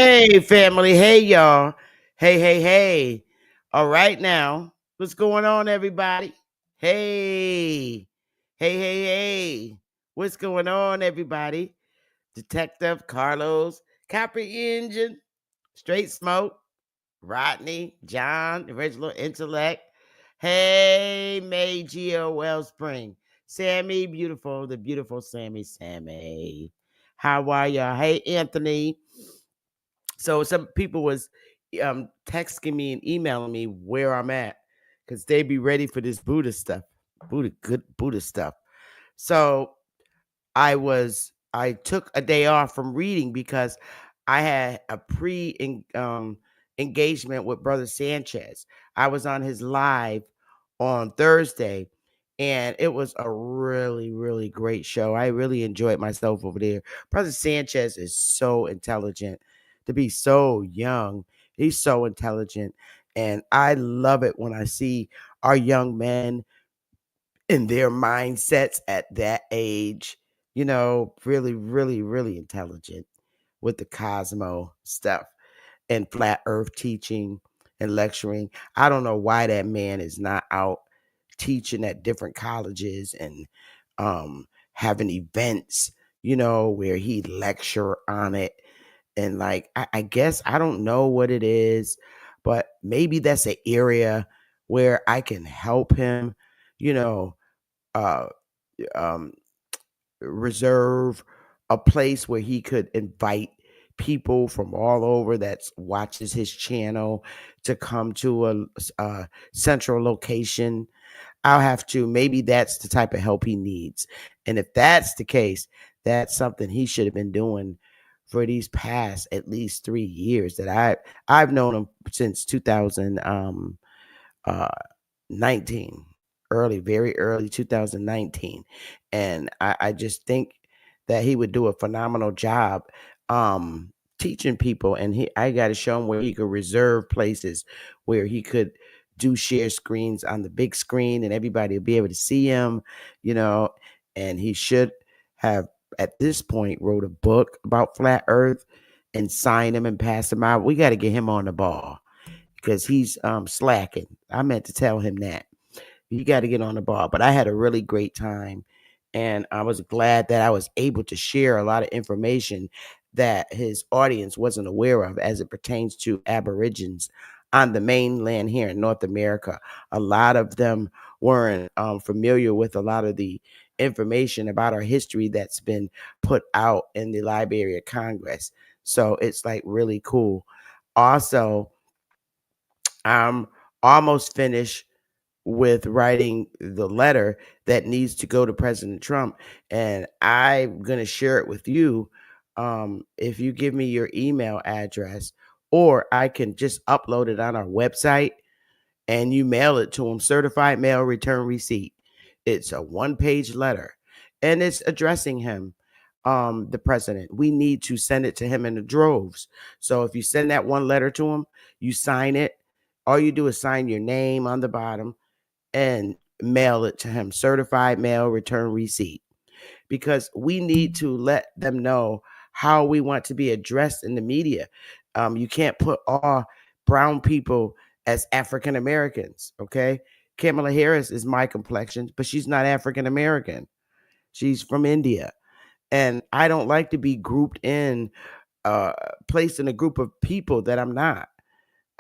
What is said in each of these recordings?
Hey, family. Hey, y'all. Hey, hey, hey. All right, now. What's going on, everybody? Hey. Hey, hey, hey. What's going on, everybody? Detective Carlos, Copy Engine, Straight Smoke, Rodney, John, Original Intellect. Hey, May, Geo, Wellspring, Sammy, beautiful, the beautiful Sammy. How are y'all? Hey, Anthony. So some people was texting me and emailing me where I'm at because they be ready for this Buddha stuff, good Buddha stuff. So I took a day off from reading because I had a engagement with Brother Sanchez. I was on his live on Thursday, and it was a really, really great show. I really enjoyed myself over there. Brother Sanchez is so intelligent to be so young. He's so intelligent, and I love it when I see our young men and their mindsets at that age, really, really, really intelligent with the Cosmo stuff and flat earth teaching and lecturing. I don't know why that man is not out teaching at different colleges and having events, where he lecture on it. And like, I guess I don't know what it is, but maybe that's an area where I can help him, you know, uh, um, reserve a place where he could invite people from all over that watches his channel to come to a central location. I'll have to, maybe that's the type of help he needs. And if that's the case, that's something he should have been doing for these past at least 3 years that I've known him since 2000 uh 19, very early 2019. And I just think that he would do a phenomenal job teaching people. And I got to show him where he could reserve places where he could do share screens on the big screen and everybody will be able to see him, you know. And he should have, at this point, wrote a book about flat earth and sign him and pass him out. We got to get him on the ball because he's slacking. I meant to tell him that. You got to get on the ball. But I had a really great time. And I was glad that I was able to share a lot of information that his audience wasn't aware of as it pertains to Aborigines on the mainland here in North America. A lot of them weren't familiar with a lot of the information about our history that's been put out in the Library of Congress. So it's like really cool. Also, I'm almost finished with writing the letter that needs to go to President Trump, and I'm going to share it with you. If you give me your email address, or I can just upload it on our website and you mail it to him, certified mail return receipt. It's a one-page letter and it's addressing him, the president. We need to send it to him in the droves. So if you send that one letter to him, you sign it. All you do is sign your name on the bottom and mail it to him, certified mail return receipt, because we need to let them know how we want to be addressed in the media. You can't put all brown people as African Americans, okay? Kamala Harris is my complexion, but she's not African American. She's from India. And I don't like to be grouped in, uh, placed in a group of people that I'm not.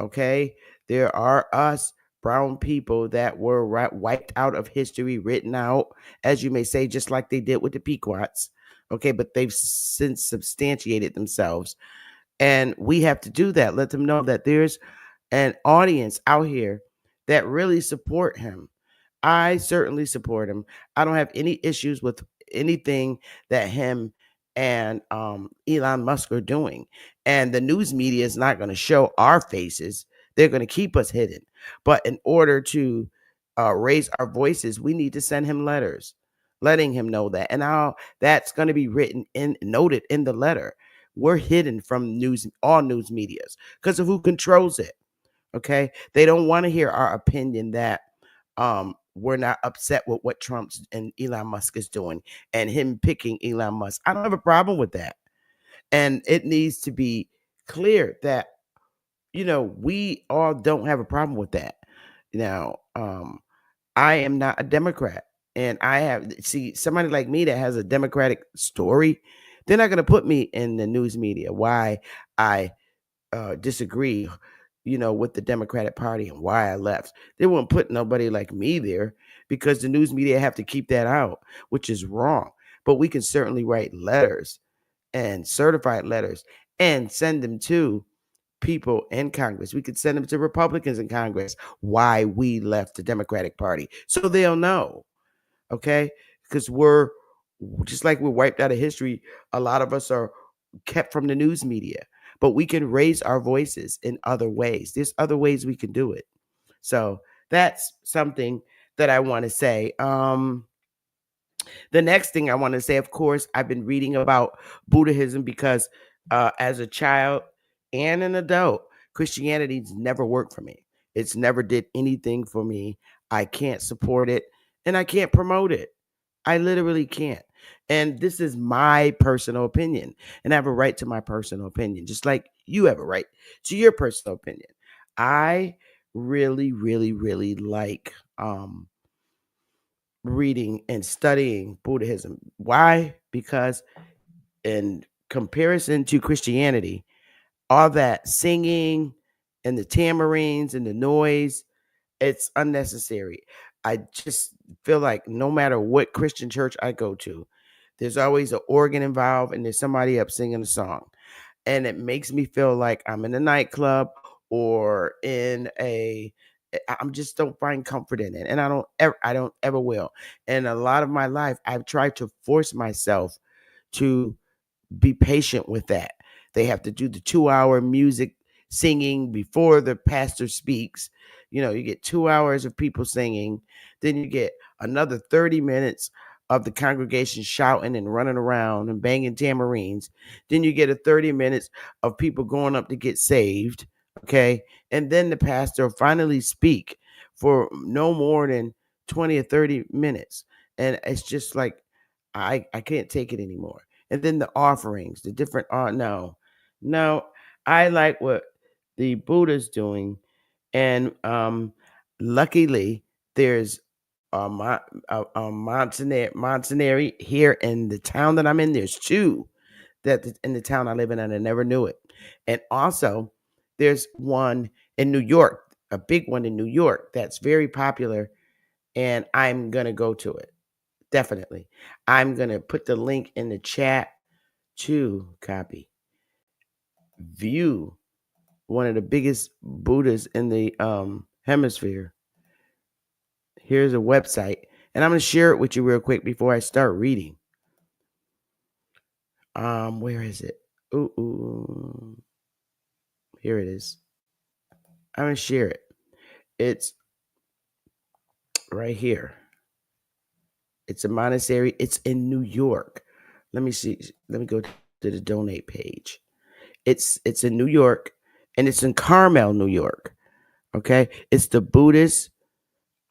Okay. There are us brown people that were wiped out of history, written out, as you may say, just like they did with the Pequots. Okay. But they've since substantiated themselves. And we have to do that. Let them know that there's an audience out here that really support him. I certainly support him. I don't have any issues with anything that him and Elon Musk are doing. And the news media is not going to show our faces. They're going to keep us hidden. But in order to raise our voices, we need to send him letters letting him know that. And how that's going to be written in, noted in the letter. We're hidden from all news medias because of who controls it. Okay. They don't want to hear our opinion that we're not upset with what Trump's and Elon Musk is doing and him picking Elon Musk. I don't have a problem with that. And it needs to be clear that, we all don't have a problem with that. Now, I am not a Democrat. And I have see somebody like me that has a Democratic story, they're not gonna put me in the news media why I disagree, with the Democratic Party and why I left. They won't put nobody like me there because the news media have to keep that out, which is wrong. But we can certainly write letters and certified letters and send them to people in Congress. We could send them to Republicans in Congress why we left the Democratic Party so they'll know. Okay. Because we're just like we're wiped out of history. A lot of us are kept from the news media, but we can raise our voices in other ways. There's other ways we can do it. So that's something that I want to say. The next thing I want to say, of course, I've been reading about Buddhism because as a child and an adult, Christianity's never worked for me. It's never did anything for me. I can't support it and I can't promote it. I literally can't. And this is my personal opinion. And I have a right to my personal opinion, just like you have a right to your personal opinion. I really, really, really like reading and studying Buddhism. Why? Because in comparison to Christianity, all that singing and the tamarines and the noise, it's unnecessary. I just feel like no matter what Christian church I go to, there's always an organ involved and there's somebody up singing a song. And it makes me feel like I'm in a nightclub or in I'm just don't find comfort in it. And I don't ever will. And a lot of my life I've tried to force myself to be patient with that. They have to do the 2 hour music singing before the pastor speaks. You get 2 hours of people singing, then you get another 30 minutes of the congregation shouting and running around and banging tamarines. Then you get a 30 minutes of people going up to get saved. Okay. And then the pastor will finally speak for no more than 20 or 30 minutes. And it's just like, I can't take it anymore. And then the offerings, the different no, I like what the Buddha's doing, and luckily there's a Montanari here in the town that I'm in. There's two in the town I live in, and I never knew it. And also, there's one in New York, a big one in New York that's very popular, and I'm gonna go to it. Definitely. I'm gonna put the link in the chat to copy. View one of the biggest Buddhas in the hemisphere. Here's a website, and I'm gonna share it with you real quick before I start reading. Where is it? Ooh. Here it is. I'm gonna share it. It's right here. It's a monastery. It's in New York. Let me see. Let me go to the donate page. It's in New York, and it's in Carmel, New York. Okay, it's the Buddhist.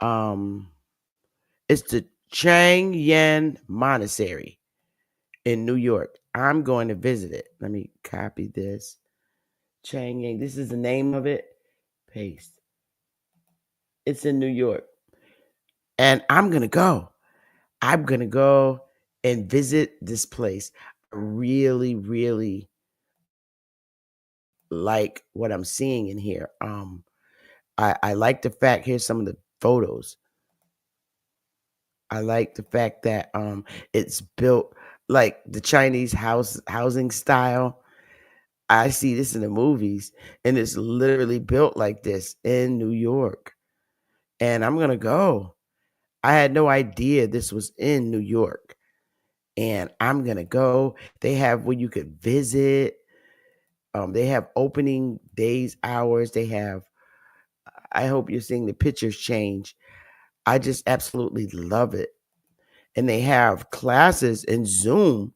Um, it's the Chang Yen Monastery in New York. I'm going to visit it. Let me copy this. Chang Yen. This is the name of it. Paste. It's in New York, and I'm gonna go. I'm gonna go and visit this place. I really, really like what I'm seeing in here. I like the fact, here's some of the photos. I like the fact that it's built like the Chinese housing style. I see this in the movies, and it's literally built like this in New York. And I'm gonna go. I had no idea this was in New York. And I'm gonna go. They have where you could visit. They have opening days, hours. They have, I hope you're seeing the pictures change. I just absolutely love it. And they have classes in Zoom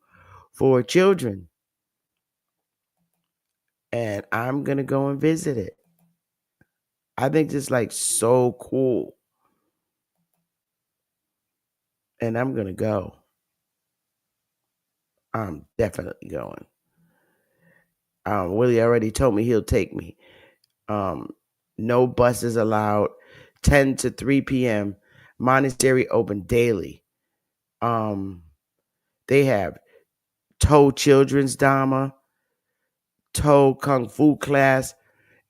for children. And I'm going to go and visit it. I think it's like so cool. And I'm going to go. I'm definitely going. Willie already told me he'll take me. No buses allowed. 10 to 3 p.m. Monastery open daily. They have Toe Children's Dharma, Toe Kung Fu class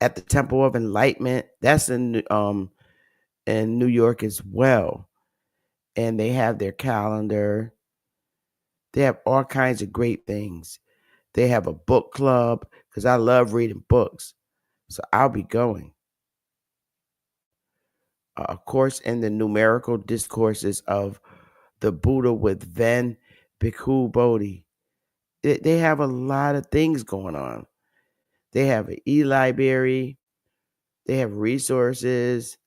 at the Temple of Enlightenment. That's in New York as well. And they have their calendar. They have all kinds of great things. They have a book club because I love reading books. So I'll be going. A course in the numerical discourses of the Buddha with Ven Bhikkhu Bodhi. They have a lot of things going on. They have an e-library. They have resources,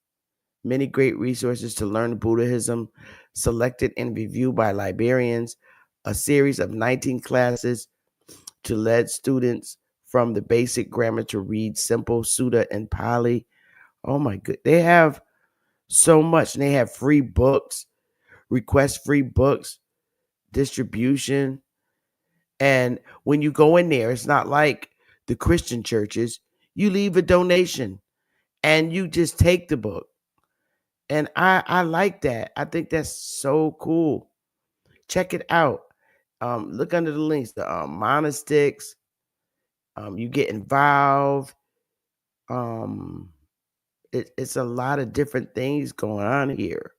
many great resources to learn Buddhism, selected and reviewed by librarians, a series of 19 classes to lead students from the basic grammar to read simple Sutta and Pali. Oh my good. They have so much. And they have free books, request free books, distribution. And when you go in there, it's not like the Christian churches. You leave a donation and you just take the book. And I like that. I think that's so cool. Check it out. Look under the links, the monastics. You get involved. It's a lot of different things going on here.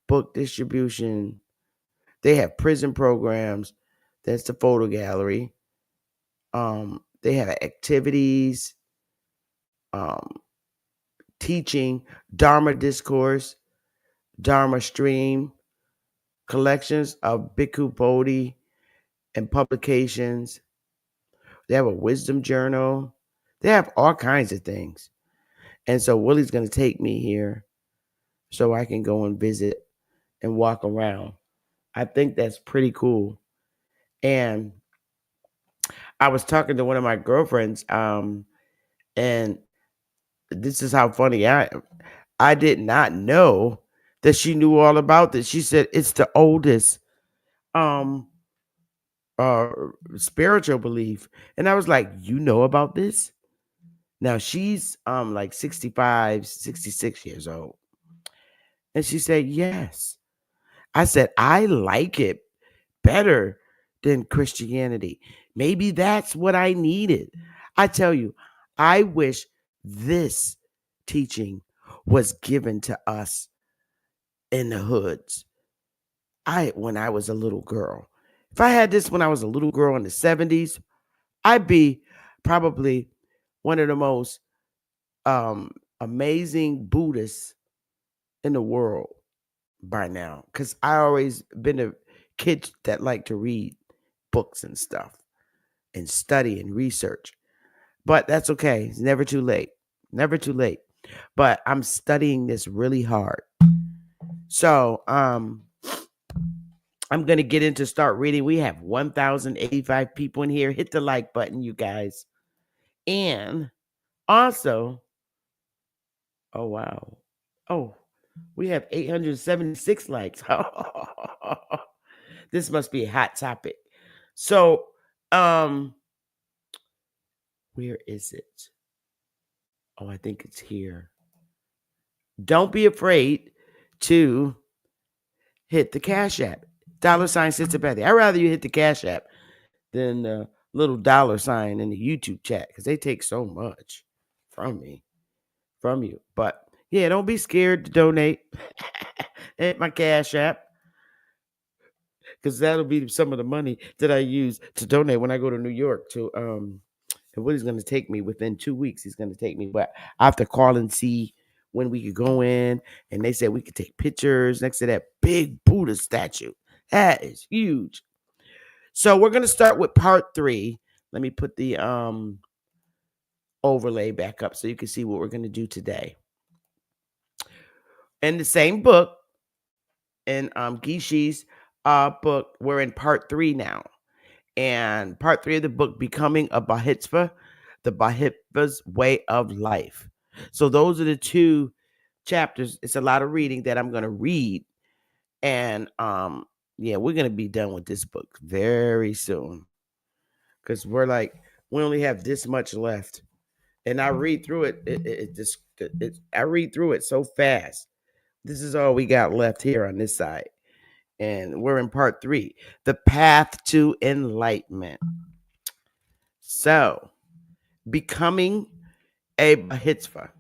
Book distribution. They have prison programs. That's the photo gallery. They have activities, teaching, Dharma discourse, Dharma stream, collections of Bhikkhu Bodhi and publications. They have a wisdom journal. They have all kinds of things. And so Willie's going to take me here so I can go and visit and walk around. I think that's pretty cool. And I was talking to one of my girlfriends, and this is how funny I am. I did not know that she knew all about this. She said it's the oldest um uh spiritual belief. And I was like, you know about this? Now she's like 65, 66 years old. And she said, yes. I said, I like it better than Christianity. Maybe that's what I needed. I tell you, I wish this teaching was given to us in the hoods. When I was a little girl. If I had this when I was a little girl in the 70s, I'd be probably one of the most amazing Buddhists in the world by now. Because I always been a kid that liked to read books and stuff and study and research. But that's okay. It's never too late. Never too late. But I'm studying this really hard. So I'm going to get into start reading. We have 1,085 people in here. Hit the like button, you guys. And also, oh, wow. Oh, we have 876 likes. This must be a hot topic. So, where is it? Oh, I think it's here. Don't be afraid to hit the Cash App. $ Sister Betty. I'd rather you hit the Cash App than the little $ in the YouTube chat because they take so much from you. But yeah, don't be scared to donate. Hit my Cash App because that'll be some of the money that I use to donate when I go to New York to and Woody's going to take me within 2 weeks. He's going to take me, but I have to call and see when we could go in. And they said we could take pictures next to that big Buddha statue. That is huge. So we're going to start with part 3. Let me put the overlay back up so you can see what we're going to do today. In the same book, in Gishi's book, we're in part 3 now. And part 3 of the book, Becoming a Bodhisattva, the Bodhisattva's Way of Life. So those are the 2 chapters. It's a lot of reading that I'm going to read. And yeah, we're going to be done with this book very soon. Because we're like We only have this much left. And I read through it. I read through it so fast. This is all we got left here on this side. And we're in part 3, the path to enlightenment. So, becoming a Bodhisattva.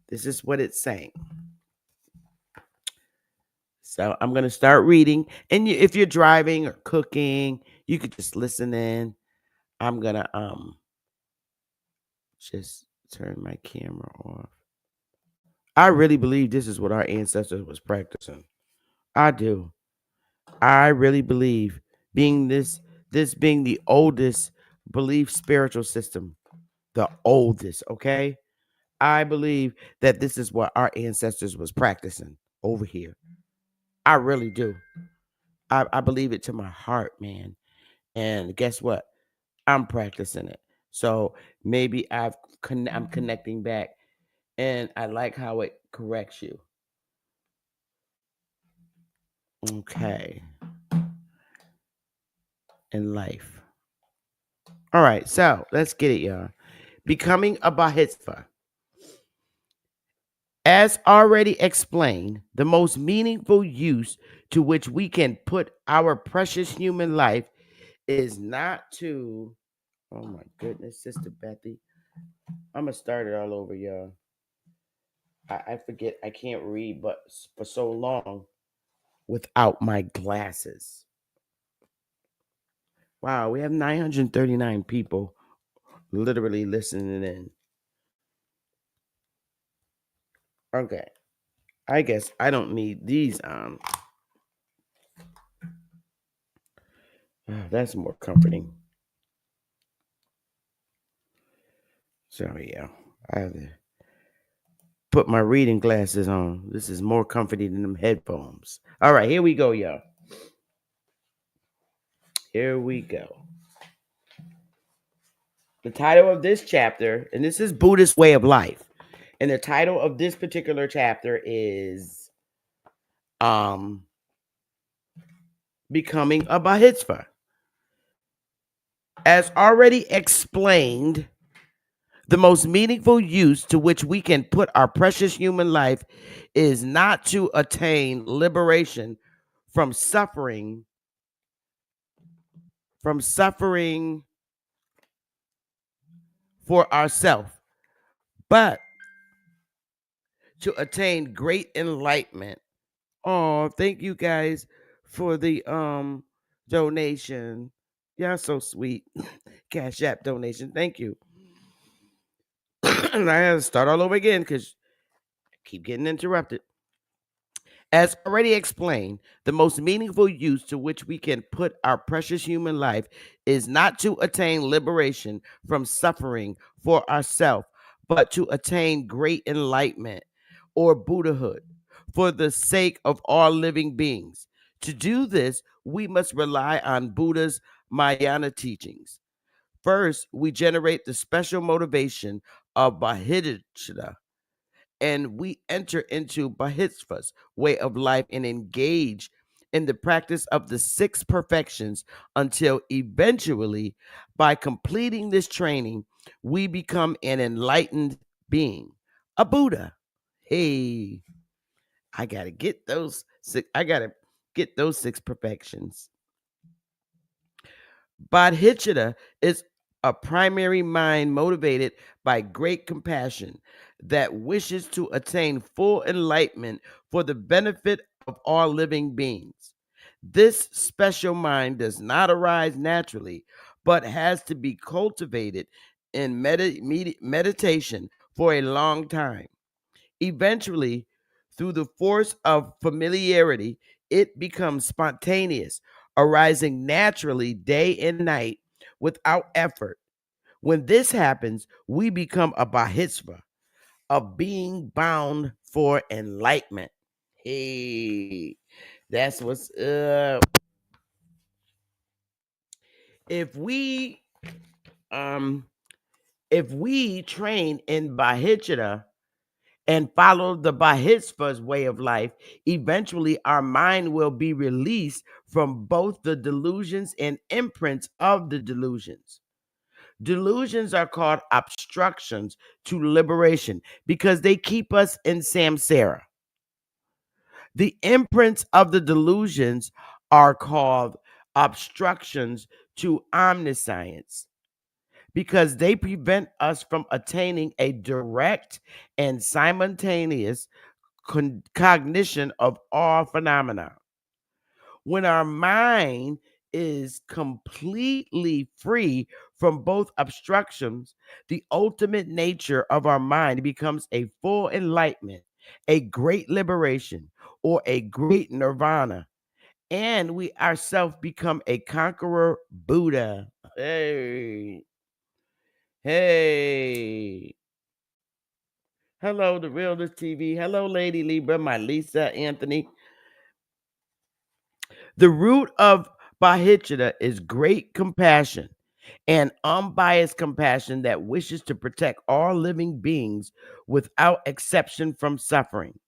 This is what it's saying. So I'm going to start reading. And if you're driving or cooking, you could just listen in. I'm going to just turn my camera off. I really believe this is what our ancestors was practicing. I do. I really believe this being the oldest belief spiritual system, the oldest, okay? I believe that this is what our ancestors was practicing over here. I really do. I believe it to my heart, man. And guess what? I'm practicing it. So maybe I'm connecting back, and I like how it corrects you. Okay. In life. All right, so let's get it, y'all. Becoming a Bodhisattva. As already explained, the most meaningful use to which we can put our precious human life is not to, oh my goodness, Sister Bethy. I'm going to start it all over, y'all. I forget, I can't read but for so long without my glasses. Wow, we have 939 people literally listening in. Okay. I guess I don't need these on. That's more comforting. Sorry, yeah. I have to put my reading glasses on. This is more comforting than them headphones. All right, here we go, y'all. Here we go. The title of this chapter, and this is Buddhist Way of Life. And the title of this particular chapter is Becoming a Bodhisattva. As already explained, the most meaningful use to which we can put our precious human life is not to attain liberation from suffering for ourselves, but to attain great enlightenment. Oh, thank you guys for the donation. Y'all so sweet. Cash App donation. Thank you. And I have to start all over again because I keep getting interrupted. As already explained, the most meaningful use to which we can put our precious human life is not to attain liberation from suffering for ourselves, but to attain great enlightenment or Buddhahood for the sake of all living beings. To do this, we must rely on Buddha's Mahayana teachings. First, we generate the special motivation of Bodhisattva, and we enter into Bodhisattva's way of life and engage in the practice of the 6 perfections until eventually, by completing this training, we become an enlightened being, a Buddha. Hey, I gotta get those 6 perfections. Bodhicitta is a primary mind motivated by great compassion that wishes to attain full enlightenment for the benefit of all living beings. This special mind does not arise naturally, but has to be cultivated in meditation for a long time. Eventually, through the force of familiarity, it becomes spontaneous, arising naturally day and night without effort. When this happens, we become a Bodhisattva, a being bound for enlightenment. Hey, that's what's up. If we train in Bodhicitta and follow the Bodhisattva's way of life, eventually our mind will be released from both the delusions and imprints of the delusions. Delusions are called obstructions to liberation because they keep us in samsara. The imprints of the delusions are called obstructions to omniscience because they prevent us from attaining a direct and simultaneous cognition of all phenomena. When our mind is completely free from both obstructions, the ultimate nature of our mind becomes a full enlightenment, a great liberation, or a great nirvana. And we ourselves become a conqueror Buddha. Hey, hey. Hello, the Realist TV. Hello, Lady Libra, my Lisa Anthony. The root of Bahicita is great compassion and unbiased compassion that wishes to protect all living beings without exception from suffering.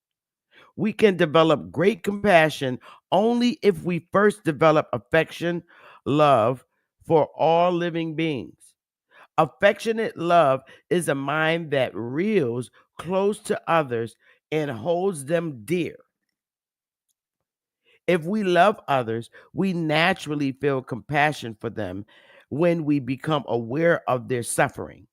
We can develop great compassion only if we first develop affection, love for all living beings. Affectionate love is a mind that reels close to others and holds them dear. If we love others, we naturally feel compassion for them when we become aware of their suffering.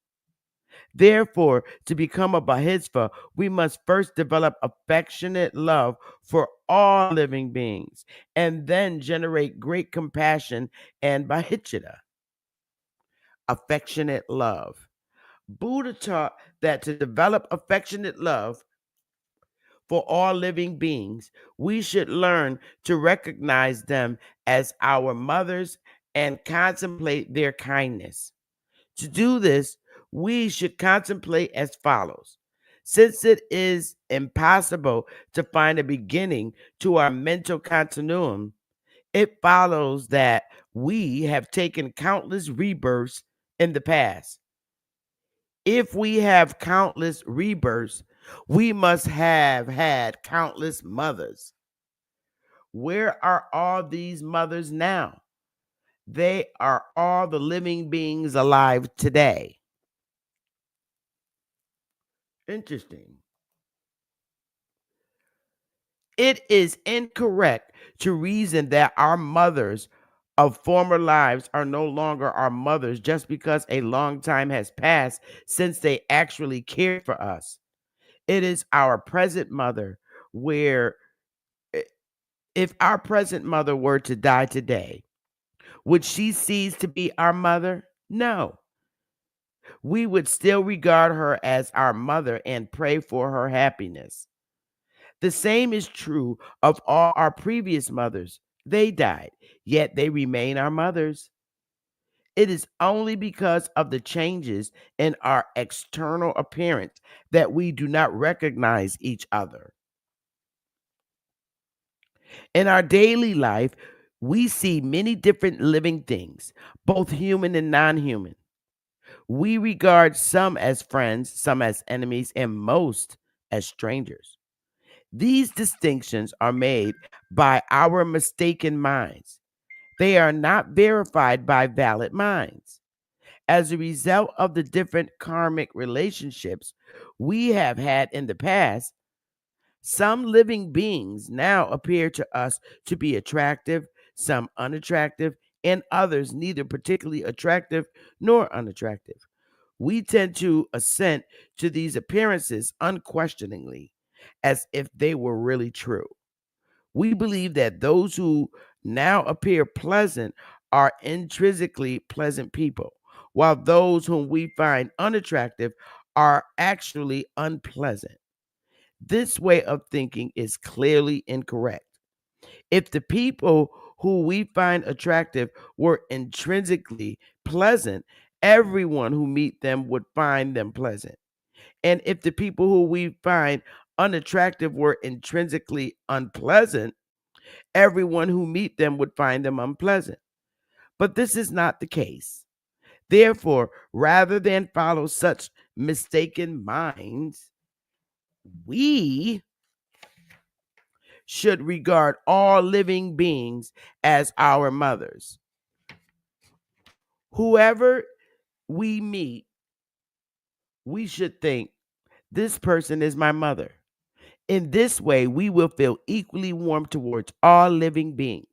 Therefore, to become a Bodhisattva, we must first develop affectionate love for all living beings and then generate great compassion and Bodhicitta. Affectionate love. Buddha taught that to develop affectionate love for all living beings, we should learn to recognize them as our mothers and contemplate their kindness. To do this, we should contemplate as follows. Since it is impossible to find a beginning to our mental continuum, it follows that we have taken countless rebirths in the past. If we have countless rebirths, we must have had countless mothers. Where are all these mothers now? They are all the living beings alive today. Interesting. It is incorrect to reason that our mothers of former lives are no longer our mothers just because a long time has passed since they actually cared for us. It is our present mother where i- if our present mother were to die today, would she cease to be our mother? No. We would still regard her as our mother and pray for her happiness. The same is true of all our previous mothers. They died, yet they remain our mothers. It is only because of the changes in our external appearance that we do not recognize each other. In our daily life, we see many different living things, both human and non human. We regard some as friends, some as enemies, and most as strangers. These distinctions are made by our mistaken minds. They are not verified by valid minds. As a result of the different karmic relationships we have had in the past, some living beings now appear to us to be attractive, some unattractive, and others neither particularly attractive nor unattractive. We tend to assent to these appearances unquestioningly, as if they were really true. We believe that those who now appear pleasant are intrinsically pleasant people, while those whom we find unattractive are actually unpleasant. This way of thinking is clearly incorrect. If the people who we find attractive were intrinsically pleasant, everyone who meet them would find them pleasant. And if the people who we find unattractive were intrinsically unpleasant, everyone who meet them would find them unpleasant. But this is not the case. Therefore, rather than follow such mistaken minds, we should regard all living beings as our mothers. Whoever we meet, we should think, this person is my mother. In this way, we will feel equally warm towards all living beings.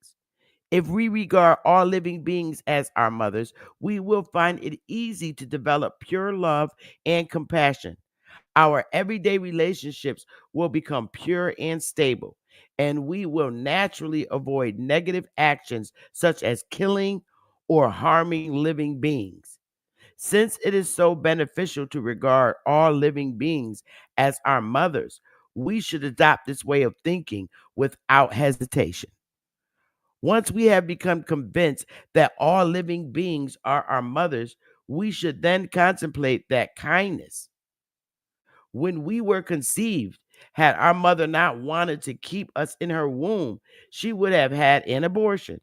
If we regard all living beings as our mothers, we will find it easy to develop pure love and compassion. Our everyday relationships will become pure and stable, and we will naturally avoid negative actions such as killing or harming living beings. Since it is so beneficial to regard all living beings as our mothers, we should adopt this way of thinking without hesitation. Once we have become convinced that all living beings are our mothers, we should then contemplate that kindness. When we were conceived, had our mother not wanted to keep us in her womb, she would have had an abortion.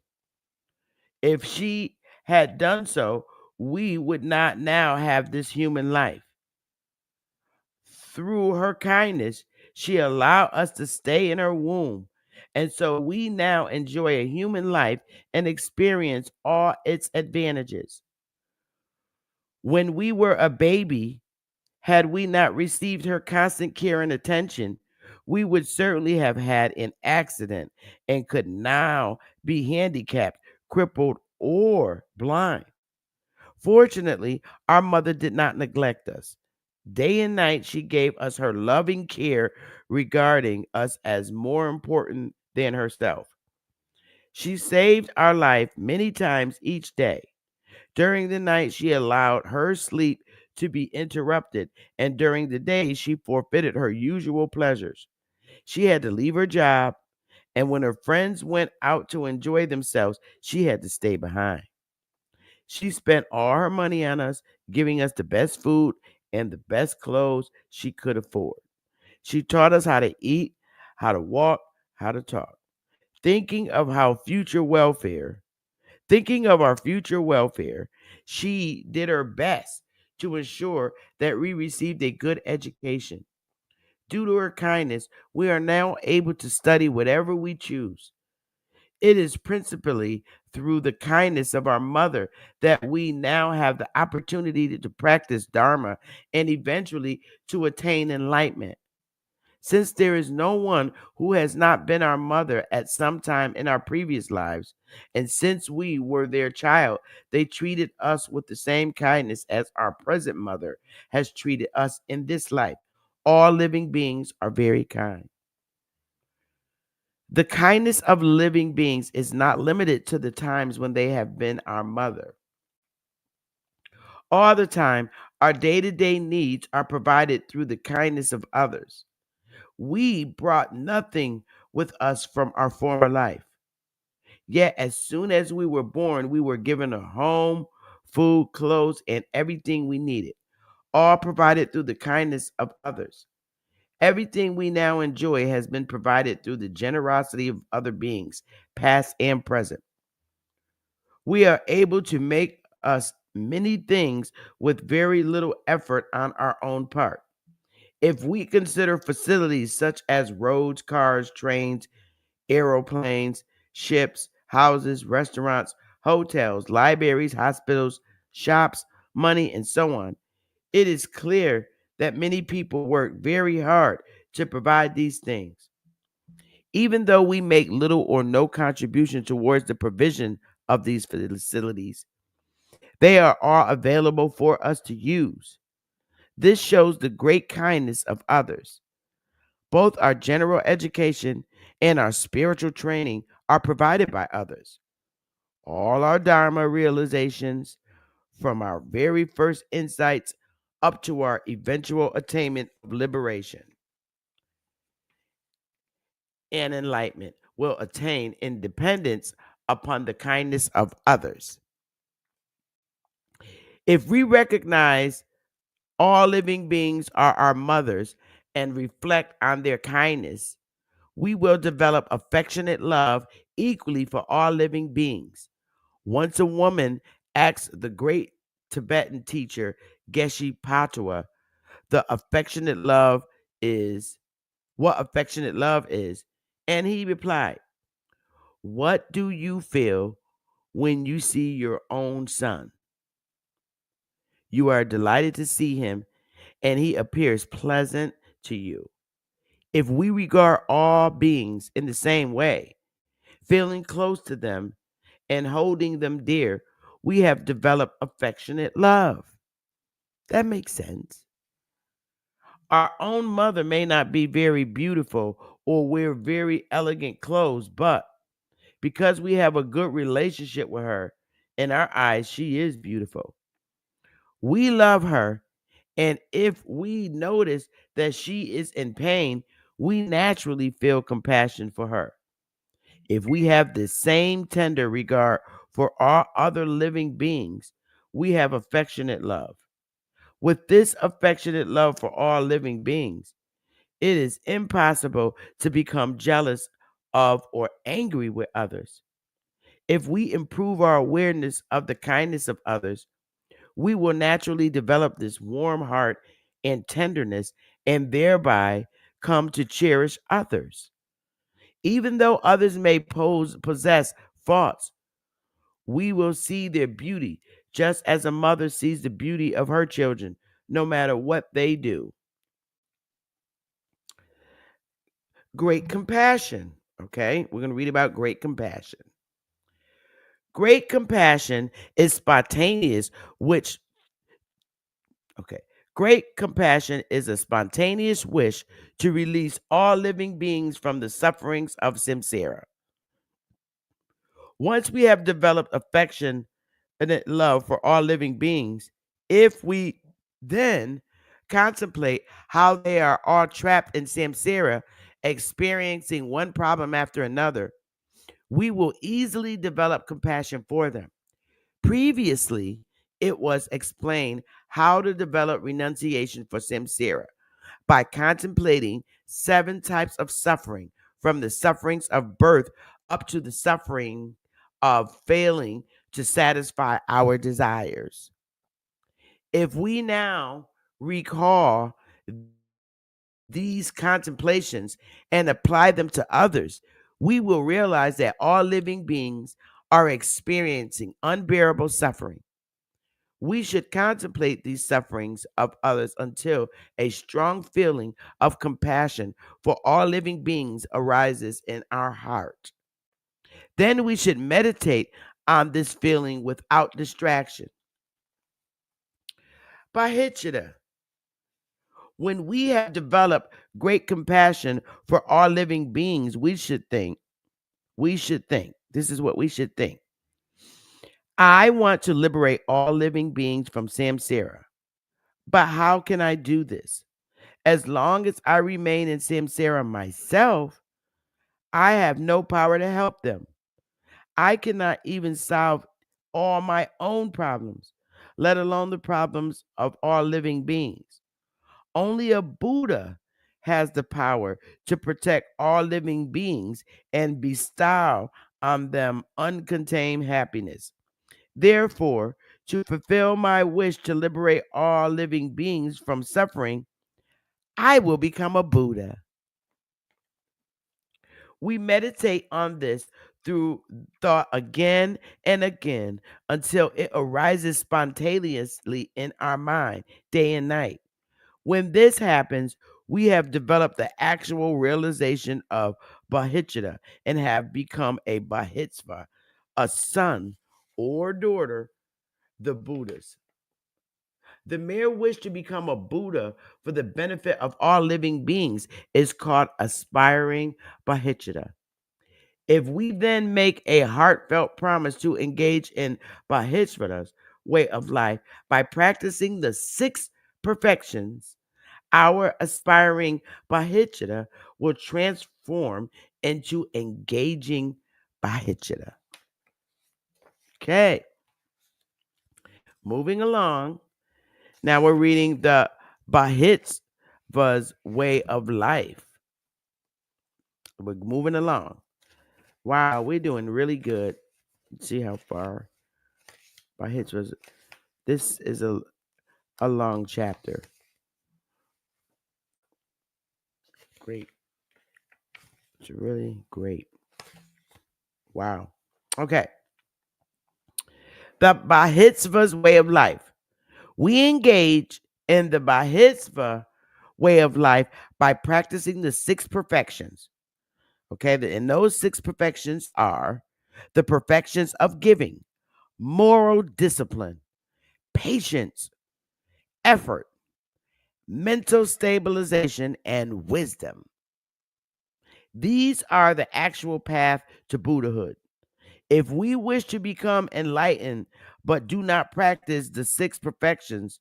If she had done so, we would not now have this human life. Through her kindness, she allowed us to stay in her womb. And so we now enjoy a human life and experience all its advantages. When we were a baby, had we not received her constant care and attention, we would certainly have had an accident and could now be handicapped, crippled, or blind. Fortunately, our mother did not neglect us. Day and night, she gave us her loving care, regarding us as more important than herself. She saved our life many times each day. During the night, she allowed her sleep to be interrupted, and during the day, she forfeited her usual pleasures. She had to leave her job, and when her friends went out to enjoy themselves, she had to stay behind. She spent all her money on us, giving us the best food and the best clothes she could afford. She taught us how to eat, how to walk, how to talk. Thinking of how future welfare Thinking of our future welfare, she did her best to ensure that we received a good education. Due to her kindness, we are now able to study whatever we choose. It is principally through the kindness of our mother that we now have the opportunity to practice Dharma and eventually to attain enlightenment. Since there is no one who has not been our mother at some time in our previous lives, and since we were their child, they treated us with the same kindness as our present mother has treated us in this life. All living beings are very kind. The kindness of living beings is not limited to the times when they have been our mother. All the time, our day to day needs are provided through the kindness of others. We brought nothing with us from our former life. Yet, as soon as we were born, we were given a home, food, clothes, and everything we needed, all provided through the kindness of others. Everything we now enjoy has been provided through the generosity of other beings, past and present. We are able to make us many things with very little effort on our own part. If we consider facilities such as roads, cars, trains, aeroplanes, ships, houses, restaurants, hotels, libraries, hospitals, shops, money, and so on, it is clear that many people work very hard to provide these things. Even though we make little or no contribution towards the provision of these facilities, they are all available for us to use. This shows the great kindness of others. Both our general education and our spiritual training are provided by others. All our Dharma realizations, from our very first insights up to our eventual attainment of liberation and enlightenment, will attain independence upon the kindness of others. If we recognize all living beings are our mothers and reflect on their kindness, we will develop affectionate love equally for all living beings. Once a woman asked the great Tibetan teacher Geshe Patua the affectionate love is what affectionate love is, and he replied, "What do you feel when you see your own son? You are delighted to see him, and he appears pleasant to you. If we regard all beings in the same way, feeling close to them and holding them dear, we have developed affectionate love. That makes sense. Our own mother may not be very beautiful or wear very elegant clothes, but because we have a good relationship with her, in our eyes, she is beautiful. We love her, and if we notice that she is in pain, we naturally feel compassion for her. If we have the same tender regard for all other living beings, we have affectionate love. With this affectionate love for all living beings, it is impossible to become jealous of or angry with others. If we improve our awareness of the kindness of others, we will naturally develop this warm heart and tenderness and thereby come to cherish others. Even though others may possess faults, we will see their beauty just as a mother sees the beauty of her children, no matter what they do. Great compassion. Okay, we're going to read about great compassion. Great compassion is spontaneous, which, okay, great compassion is a spontaneous wish to release all living beings from the sufferings of samsara. Once we have developed affection and love for all living beings, if we then contemplate how they are all trapped in samsara, experiencing one problem after another, we will easily develop compassion for them. Previously, it was explained how to develop renunciation for samsara by contemplating 7 types of suffering, from the sufferings of birth up to the suffering of failing to satisfy our desires. If we now recall these contemplations and apply them to others, we will realize that all living beings are experiencing unbearable suffering. We should contemplate these sufferings of others until a strong feeling of compassion for all living beings arises in our heart. Then we should meditate on this feeling without distraction. Bahicita. When we have developed great compassion for all living beings, we should think, this is what we should think. I want to liberate all living beings from samsara. But how can I do this? As long as I remain in samsara myself, I have no power to help them. I cannot even solve all my own problems, let alone the problems of all living beings. Only a Buddha has the power to protect all living beings and bestow on them uncontained happiness. Therefore, to fulfill my wish to liberate all living beings from suffering, I will become a Buddha. We meditate on this through thought again and again until it arises spontaneously in our mind day and night. When this happens, we have developed the actual realization of bodhicitta and have become a bodhisattva, a son or daughter, the Buddhas. The mere wish to become a Buddha for the benefit of all living beings is called aspiring bodhicitta. If we then make a heartfelt promise to engage in bodhisattva's way of life by practicing the 6 perfections, our aspiring bodhicitta will transform into engaging bodhicitta. Okay, moving along. Now we're reading the Bodhisattva's Way of Life. We're moving along. Wow, we're doing really good. Let's see how far Bodhisattva's. This is a long chapter. Great. It's really great. Wow. Okay. The Bodhisattva's Way of Life. We engage in the Bodhisattva way of life by practicing the six perfections. Okay, and those six perfections are the perfections of giving, moral discipline, patience, effort, mental stabilization, and wisdom. These are the actual path to Buddhahood. If we wish to become enlightened but do not practice the six perfections,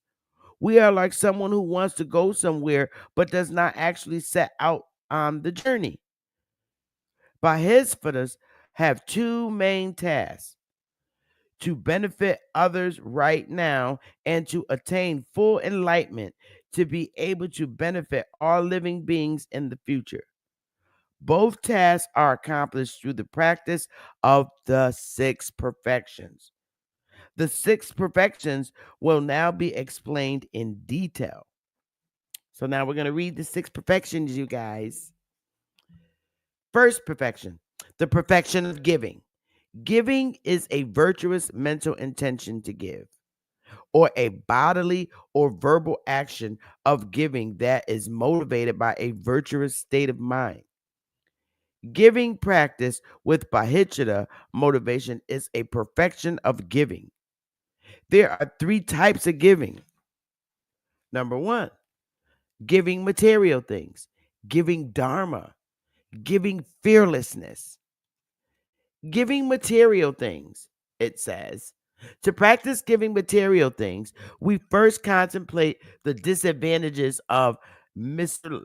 we are like someone who wants to go somewhere but does not actually set out on the journey. Bodhisattvas have two main tasks: to benefit others right now and to attain full enlightenment to be able to benefit all living beings in the future. Both tasks are accomplished through the practice of the six perfections. The six perfections will now be explained in detail. So now we're going to read the six perfections, you guys. First perfection, the perfection of giving. Giving is a virtuous mental intention to give, or a bodily or verbal action of giving that is motivated by a virtuous state of mind. Giving practice with Bodhicitta motivation is a perfection of giving. There are three types of giving. Number one, giving material things, giving dharma, giving fearlessness. Giving material things, it says. To practice giving material things, we first contemplate the disadvantages of miserly,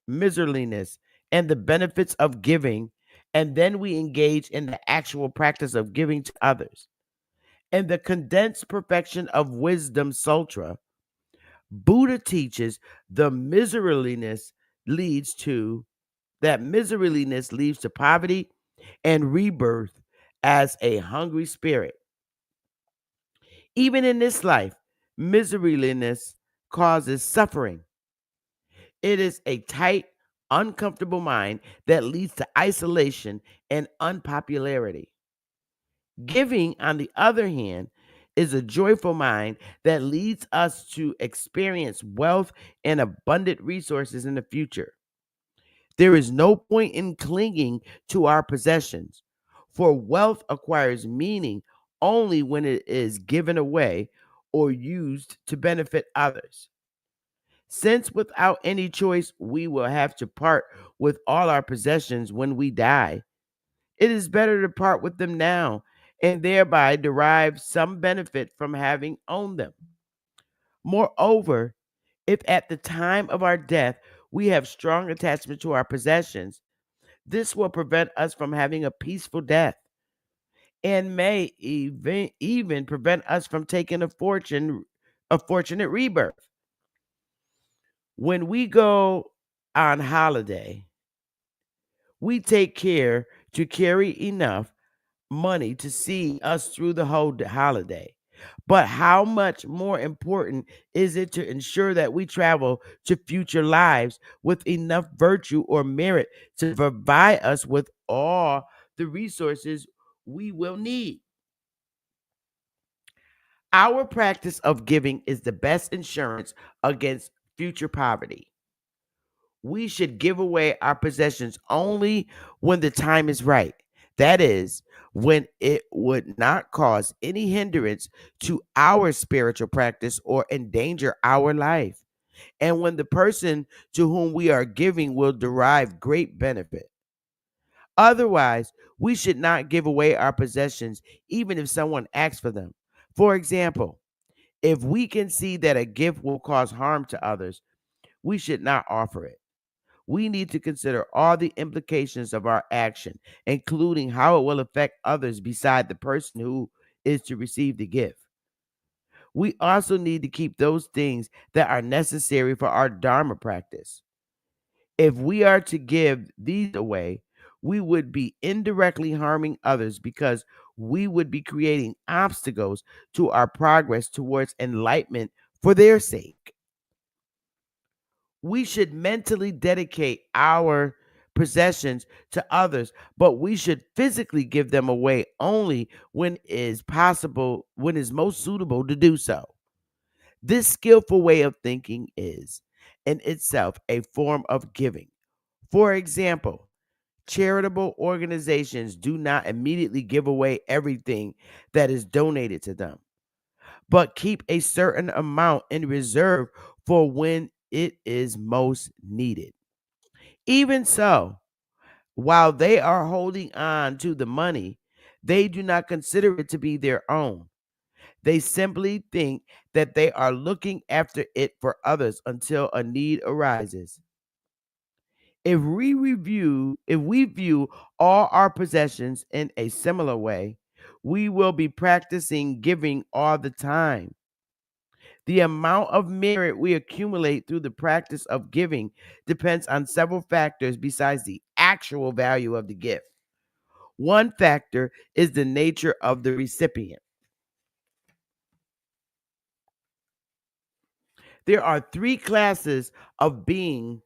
miserliness and the benefits of giving, and then we engage in the actual practice of giving to others. In the condensed perfection of wisdom sutra, Buddha teaches the miserliness leads to poverty and rebirth as a hungry spirit. Even in this life, miserliness causes suffering. It is a tight, uncomfortable mind that leads to isolation and unpopularity. Giving, on the other hand, is a joyful mind that leads us to experience wealth and abundant resources in the future. There is no point in clinging to our possessions, for wealth acquires meaning only when it is given away or used to benefit others. Since without any choice we will have to part with all our possessions when we die, it is better to part with them now and thereby derive some benefit from having owned them. Moreover, if at the time of our death we have strong attachment to our possessions, this will prevent us from having a peaceful death and may even prevent us from taking a fortunate rebirth. When we go on holiday, we take care to carry enough money to see us through the whole holiday. But how much more important is it to ensure that we travel to future lives with enough virtue or merit to provide us with all the resources we will need? Our practice of giving is the best insurance against future poverty. We should give away our possessions only when the time is right. That is, when it would not cause any hindrance to our spiritual practice or endanger our life, and when the person to whom we are giving will derive great benefit. Otherwise, we should not give away our possessions even if someone asks for them. For example, if we can see that a gift will cause harm to others, we should not offer it. We need to consider all the implications of our action, including how it will affect others beside the person who is to receive the gift. We also need to keep those things that are necessary for our Dharma practice. If we are to give these away, we would be indirectly harming others because we would be creating obstacles to our progress towards enlightenment for their sake. We should mentally dedicate our possessions to others, but we should physically give them away only when when is most suitable to do so. This skillful way of thinking is, in itself, a form of giving. For example, charitable organizations do not immediately give away everything that is donated to them, but keep a certain amount in reserve for when it is most needed. Even so, while they are holding on to the money, they do not consider it to be their own. They simply think that they are looking after it for others until a need arises. If we view all our possessions in a similar way, we will be practicing giving all the time. The amount of merit we accumulate through the practice of giving depends on several factors besides the actual value of the gift. One factor is the nature of the recipient. There are three classes of being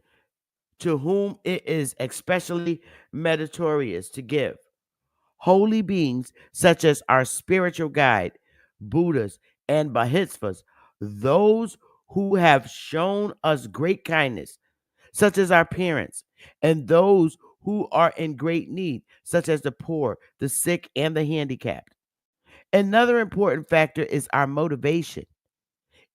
to whom it is especially meritorious to give: holy beings, such as our spiritual guide, Buddhas, and Bodhisattvas, those who have shown us great kindness, such as our parents, and those who are in great need, such as the poor, the sick, and the handicapped. Another important factor is our motivation.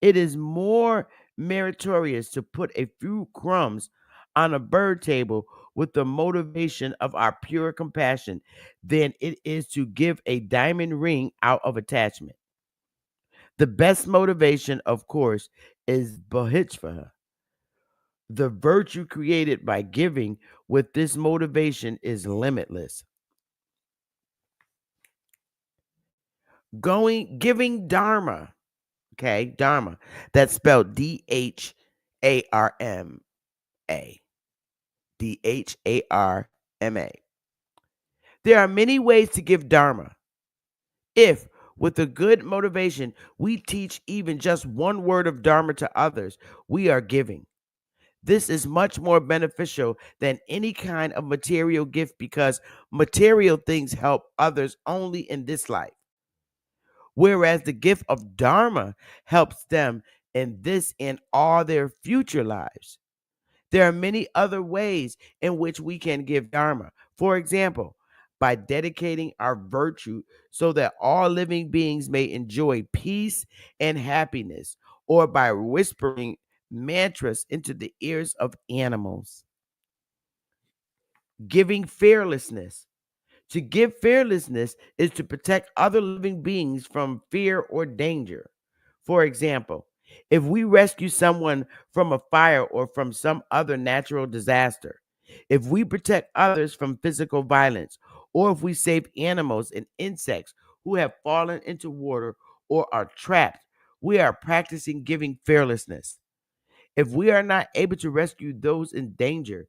It is more meritorious to put a few crumbs on a bird table with the motivation of our pure compassion than it is to give a diamond ring out of attachment. The best motivation, of course, is Bodhisattva. The virtue created by giving with this motivation is limitless. Giving Dharma, okay, Dharma. That's spelled Dharma. Dharma. There are many ways to give Dharma. If, with a good motivation, we teach even just one word of Dharma to others, we are giving. This is much more beneficial than any kind of material gift because material things help others only in this life, whereas the gift of Dharma helps them in this and all their future lives. There are many other ways in which we can give Dharma. For example, by dedicating our virtue so that all living beings may enjoy peace and happiness, or by whispering mantras into the ears of animals. Giving fearlessness. To give fearlessness is to protect other living beings from fear or danger. For example, if we rescue someone from a fire or from some other natural disaster, if we protect others from physical violence, or if we save animals and insects who have fallen into water or are trapped, we are practicing giving fearlessness. If we are not able to rescue those in danger,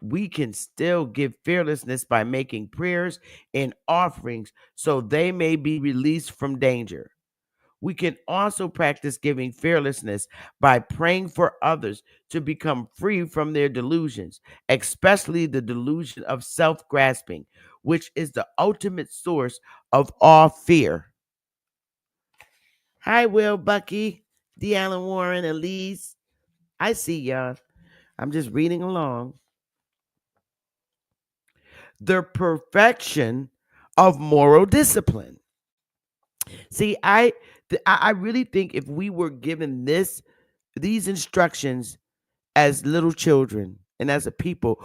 we can still give fearlessness by making prayers and offerings so they may be released from danger. We can also practice giving fearlessness by praying for others to become free from their delusions, especially the delusion of self grasping, which is the ultimate source of all fear. Hi, Will, Bucky, D. Allen Warren, Elise. I see y'all. I'm just reading along. The perfection of moral discipline. See, I really think if we were given these instructions as little children and as a people,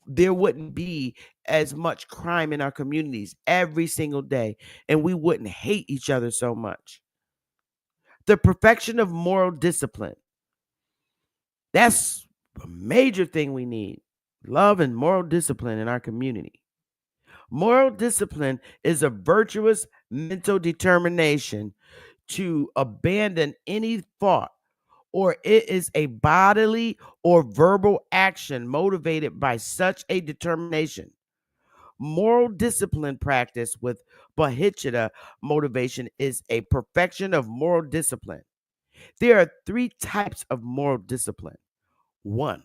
there wouldn't be as much crime in our communities every single day, and we wouldn't hate each other so much. The perfection of moral discipline. That's a major thing we need. Love and moral discipline in our community. Moral discipline is a virtuous mental determination to abandon any thought, or it is a bodily or verbal action motivated by such a determination. Moral discipline practice with Bodhicitta motivation is a perfection of moral discipline. There are three types of moral discipline. One,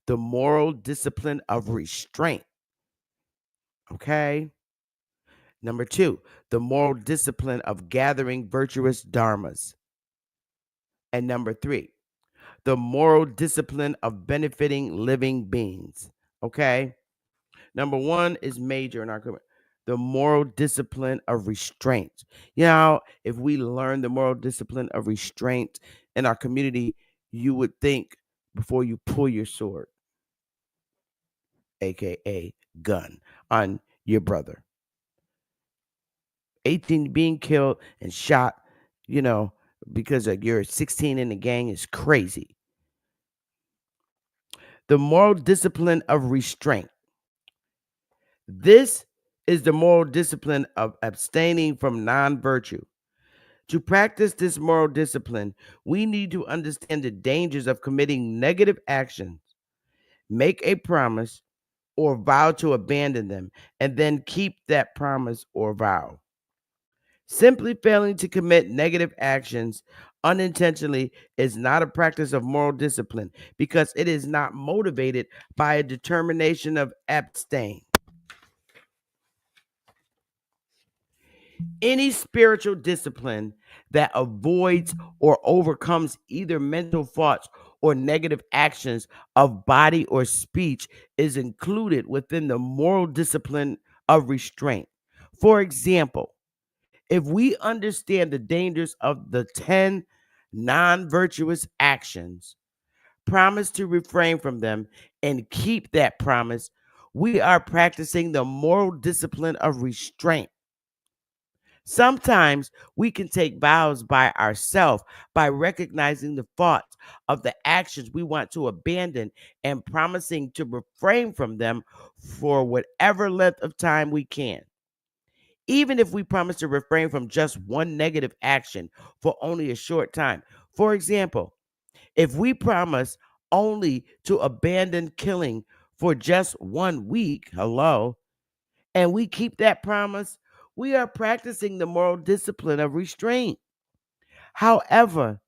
the moral discipline of restraint. Okay. Number two, the moral discipline of gathering virtuous dharmas. And number three, the moral discipline of benefiting living beings. Okay. Number one is major in our community. The moral discipline of restraint. You know, if we learn the moral discipline of restraint in our community, you would think before you pull your sword, aka gun, on your brother. 18 being killed and shot, you know, because you're 16 in the gang is crazy. The moral discipline of restraint. This is the moral discipline of abstaining from non virtue. To practice this moral discipline, we need to understand the dangers of committing negative actions, make a promise, or vow to abandon them, and then keep that promise or vow. Simply failing to commit negative actions unintentionally is not a practice of moral discipline because it is not motivated by a determination of abstain. Any spiritual discipline that avoids or overcomes either mental thoughts or negative actions of body or speech is included within the moral discipline of restraint. For example, if we understand the dangers of the 10 non virtuous actions, promise to refrain from them, and keep that promise, we are practicing the moral discipline of restraint. Sometimes we can take vows by ourselves by recognizing the thoughts of the actions we want to abandon and promising to refrain from them for whatever length of time we can. Even if we promise to refrain from just one negative action for only a short time. For example, if we promise only to abandon killing for just 1 week, hello, and we keep that promise, we are practicing the moral discipline of restraint. However,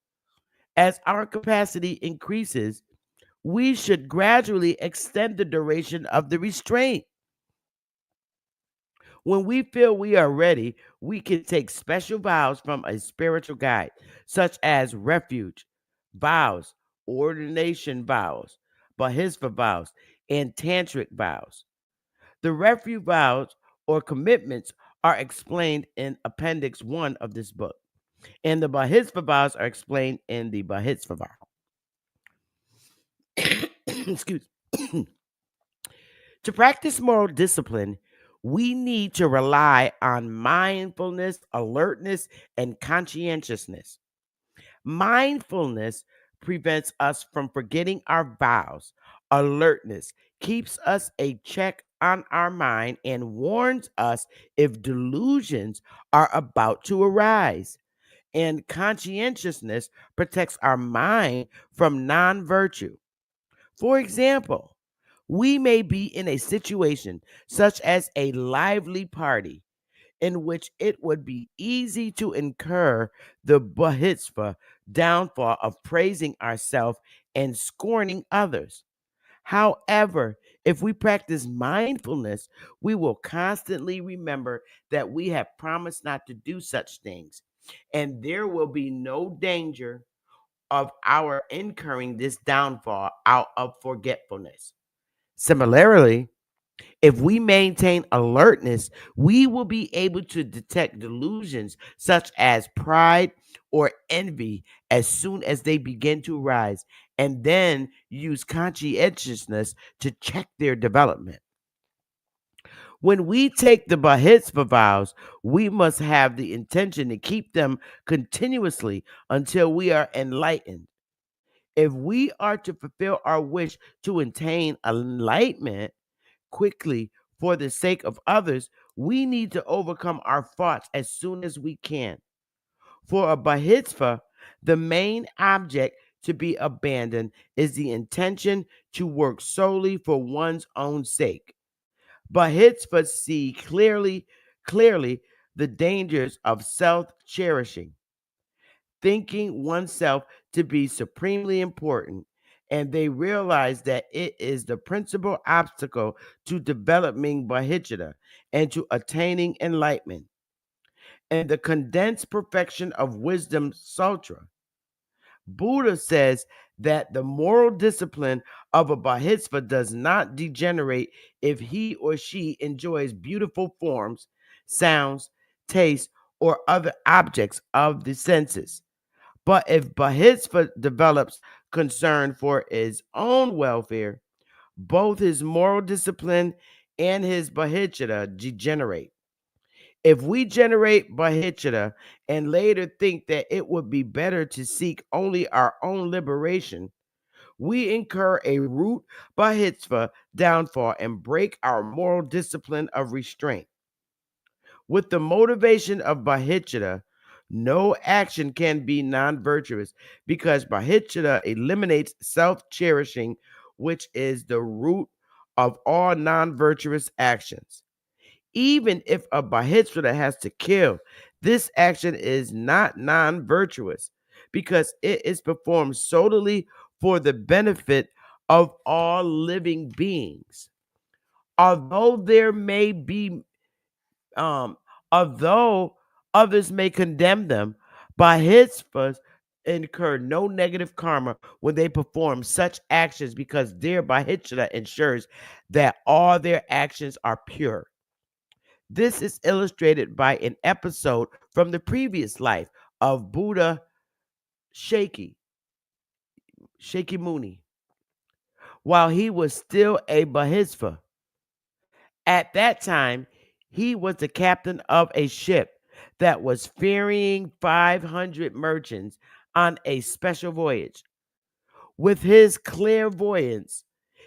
as our capacity increases, we should gradually extend the duration of the restraint. When we feel we are ready, we can take special vows from a spiritual guide, such as refuge vows, ordination vows, Bodhisattva vows, and tantric vows. The refuge vows or commitments are explained in Appendix 1 of this book, and the Bodhisattva vows are explained in the Bodhisattva vow. Excuse me. To practice moral discipline, we need to rely on mindfulness, alertness, and conscientiousness. Mindfulness prevents us from forgetting our vows. Alertness keeps us a check on our mind and warns us if delusions are about to arise. And conscientiousness protects our mind from non virtue. For example, we may be in a situation such as a lively party in which it would be easy to incur the Bodhisattva downfall of praising ourselves and scorning others. However, if we practice mindfulness, we will constantly remember that we have promised not to do such things, and there will be no danger of our incurring this downfall out of forgetfulness. Similarly, if we maintain alertness, we will be able to detect delusions such as pride or envy as soon as they begin to rise, and then use conscientiousness to check their development. When we take the Bodhisattva vows, we must have the intention to keep them continuously until we are enlightened. If we are to fulfill our wish to attain enlightenment quickly for the sake of others, we need to overcome our thoughts as soon as we can. For a Bodhisattva, the main object to be abandoned is the intention to work solely for one's own sake. Bodhisattvas see clearly the dangers of self-cherishing, thinking oneself to be supremely important, and they realized that it is the principal obstacle to developing Bodhisattva and to attaining enlightenment. And the condensed perfection of wisdom sutra, Buddha says that the moral discipline of a Bodhisattva does not degenerate if he or she enjoys beautiful forms, sounds, tastes, or other objects of the senses. But if Bodhisattva develops concern for his own welfare, both his moral discipline and his Bodhisattva degenerate. If we generate Bodhisattva and later think that it would be better to seek only our own liberation, we incur a root Bodhisattva downfall and break our moral discipline of restraint. With the motivation of Bodhisattva, no action can be non virtuous because Bodhisattva eliminates self cherishing, which is the root of all non virtuous actions. Even if a Bodhisattva has to kill, this action is not non virtuous because it is performed solely for the benefit of all living beings. Although there may be um, although others may condemn them, Bodhisattvas incur no negative karma when they perform such actions because their Bodhisattva ensures that all their actions are pure. This is illustrated by an episode from the previous life of Buddha Shaky, Shakyamuni, while he was still a Bodhisattva. At that time, he was the captain of a ship that was ferrying 500 merchants on a special voyage. With his clairvoyance,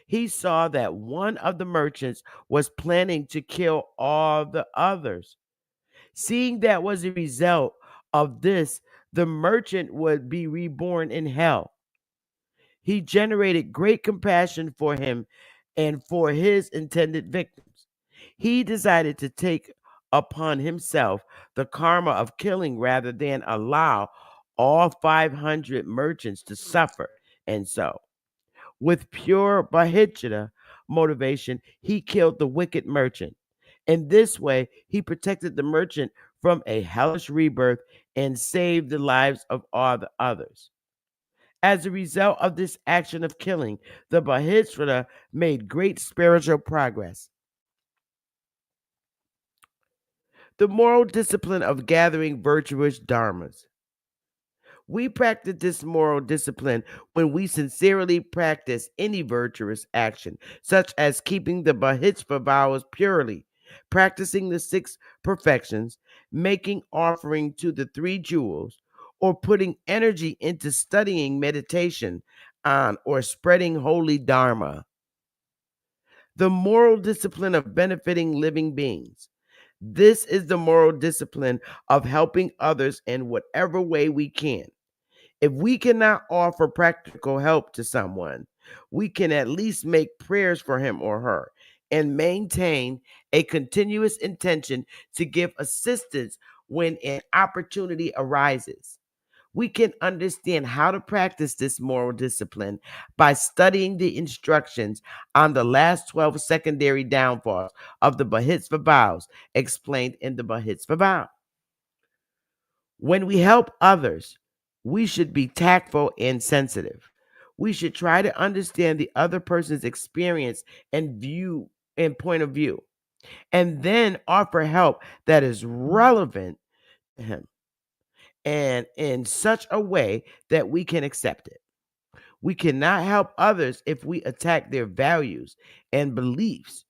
he saw that one of the merchants was planning to kill all the others. Seeing that was a result of this, the merchant would be reborn in hell. He generated great compassion for him and for his intended victims. He decided to take upon himself the karma of killing rather than allow all 500 merchants to suffer. And so, with pure Bodhisattva motivation, he killed the wicked merchant. In this way, he protected the merchant from a hellish rebirth and saved the lives of all the others. As a result of this action of killing, the Bodhisattva made great spiritual progress. The moral discipline of gathering virtuous dharmas. We practice this moral discipline when we sincerely practice any virtuous action, such as keeping the Bodhisattva vows purely, practicing the six perfections, making offering to the three jewels, or putting energy into studying meditation on or spreading holy dharma. The moral discipline of benefiting living beings. This is the moral discipline of helping others in whatever way we can. If we cannot offer practical help to someone, we can at least make prayers for him or her and maintain a continuous intention to give assistance when an opportunity arises. We can understand how to practice this moral discipline by studying the instructions on the last 12 secondary downfalls of the Bodhisattva vows explained in the Bodhisattva vow. When we help others, we should be tactful and sensitive. We should try to understand the other person's experience and view and point of view, and then offer help that is relevant to him and in such a way that we can accept it. We cannot help others if we attack their values and beliefs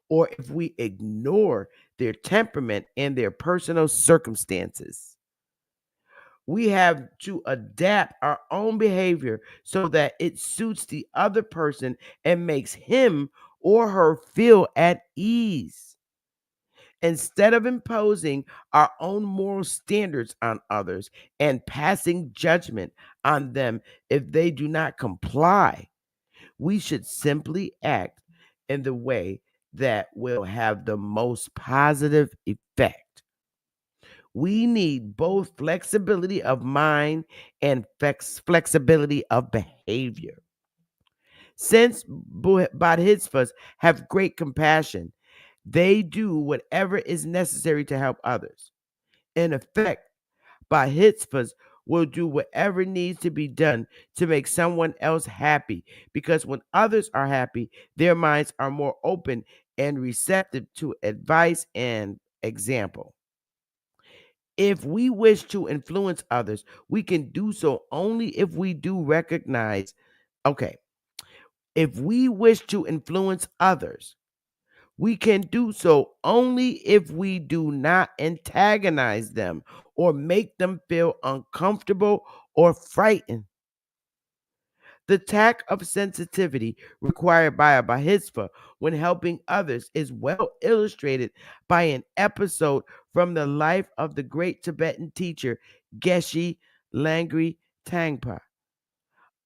or if we ignore their temperament and their personal circumstances. We have to adapt our own behavior so that it suits the other person and makes him or her feel at ease. Instead of imposing our own moral standards on others and passing judgment on them if they do not comply, we should simply act in the way that will have the most positive effect. We need both flexibility of mind and flexibility of behavior. Since Bodhisattvas have great compassion, they do whatever is necessary to help others. In effect, Bodhisattvas will do whatever needs to be done to make someone else happy, because when others are happy, their minds are more open and receptive to advice and example. If we wish to influence others, we can do so only if we do recognize, okay, if we wish to influence others, we can do so only if we do not antagonize them or make them feel uncomfortable or frightened. The tact of sensitivity required by a Bodhisattva when helping others is well illustrated by an episode from the life of the great Tibetan teacher Geshe Langri Tangpa.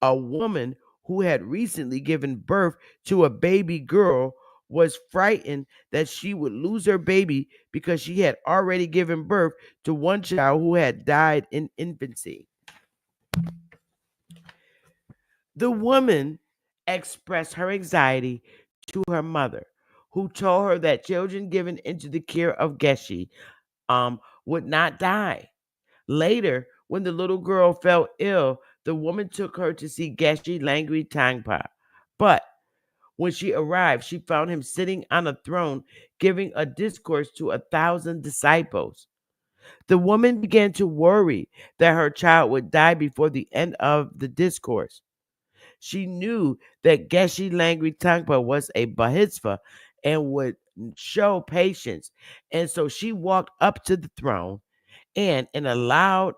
A woman who had recently given birth to a baby girl was frightened that she would lose her baby because she had already given birth to one child who had died in infancy. The woman expressed her anxiety to her mother, who told her that children given into the care of Geshe would not die. Later, when the little girl fell ill, the woman took her to see Geshe Langri Tangpa. But when she arrived, she found him sitting on a throne giving a discourse to 1,000 disciples. The woman began to worry that her child would die before the end of the discourse. She knew that Geshe Langri Tangpa was a Bodhisattva and would show patience. And so she walked up to the throne and, in a loud,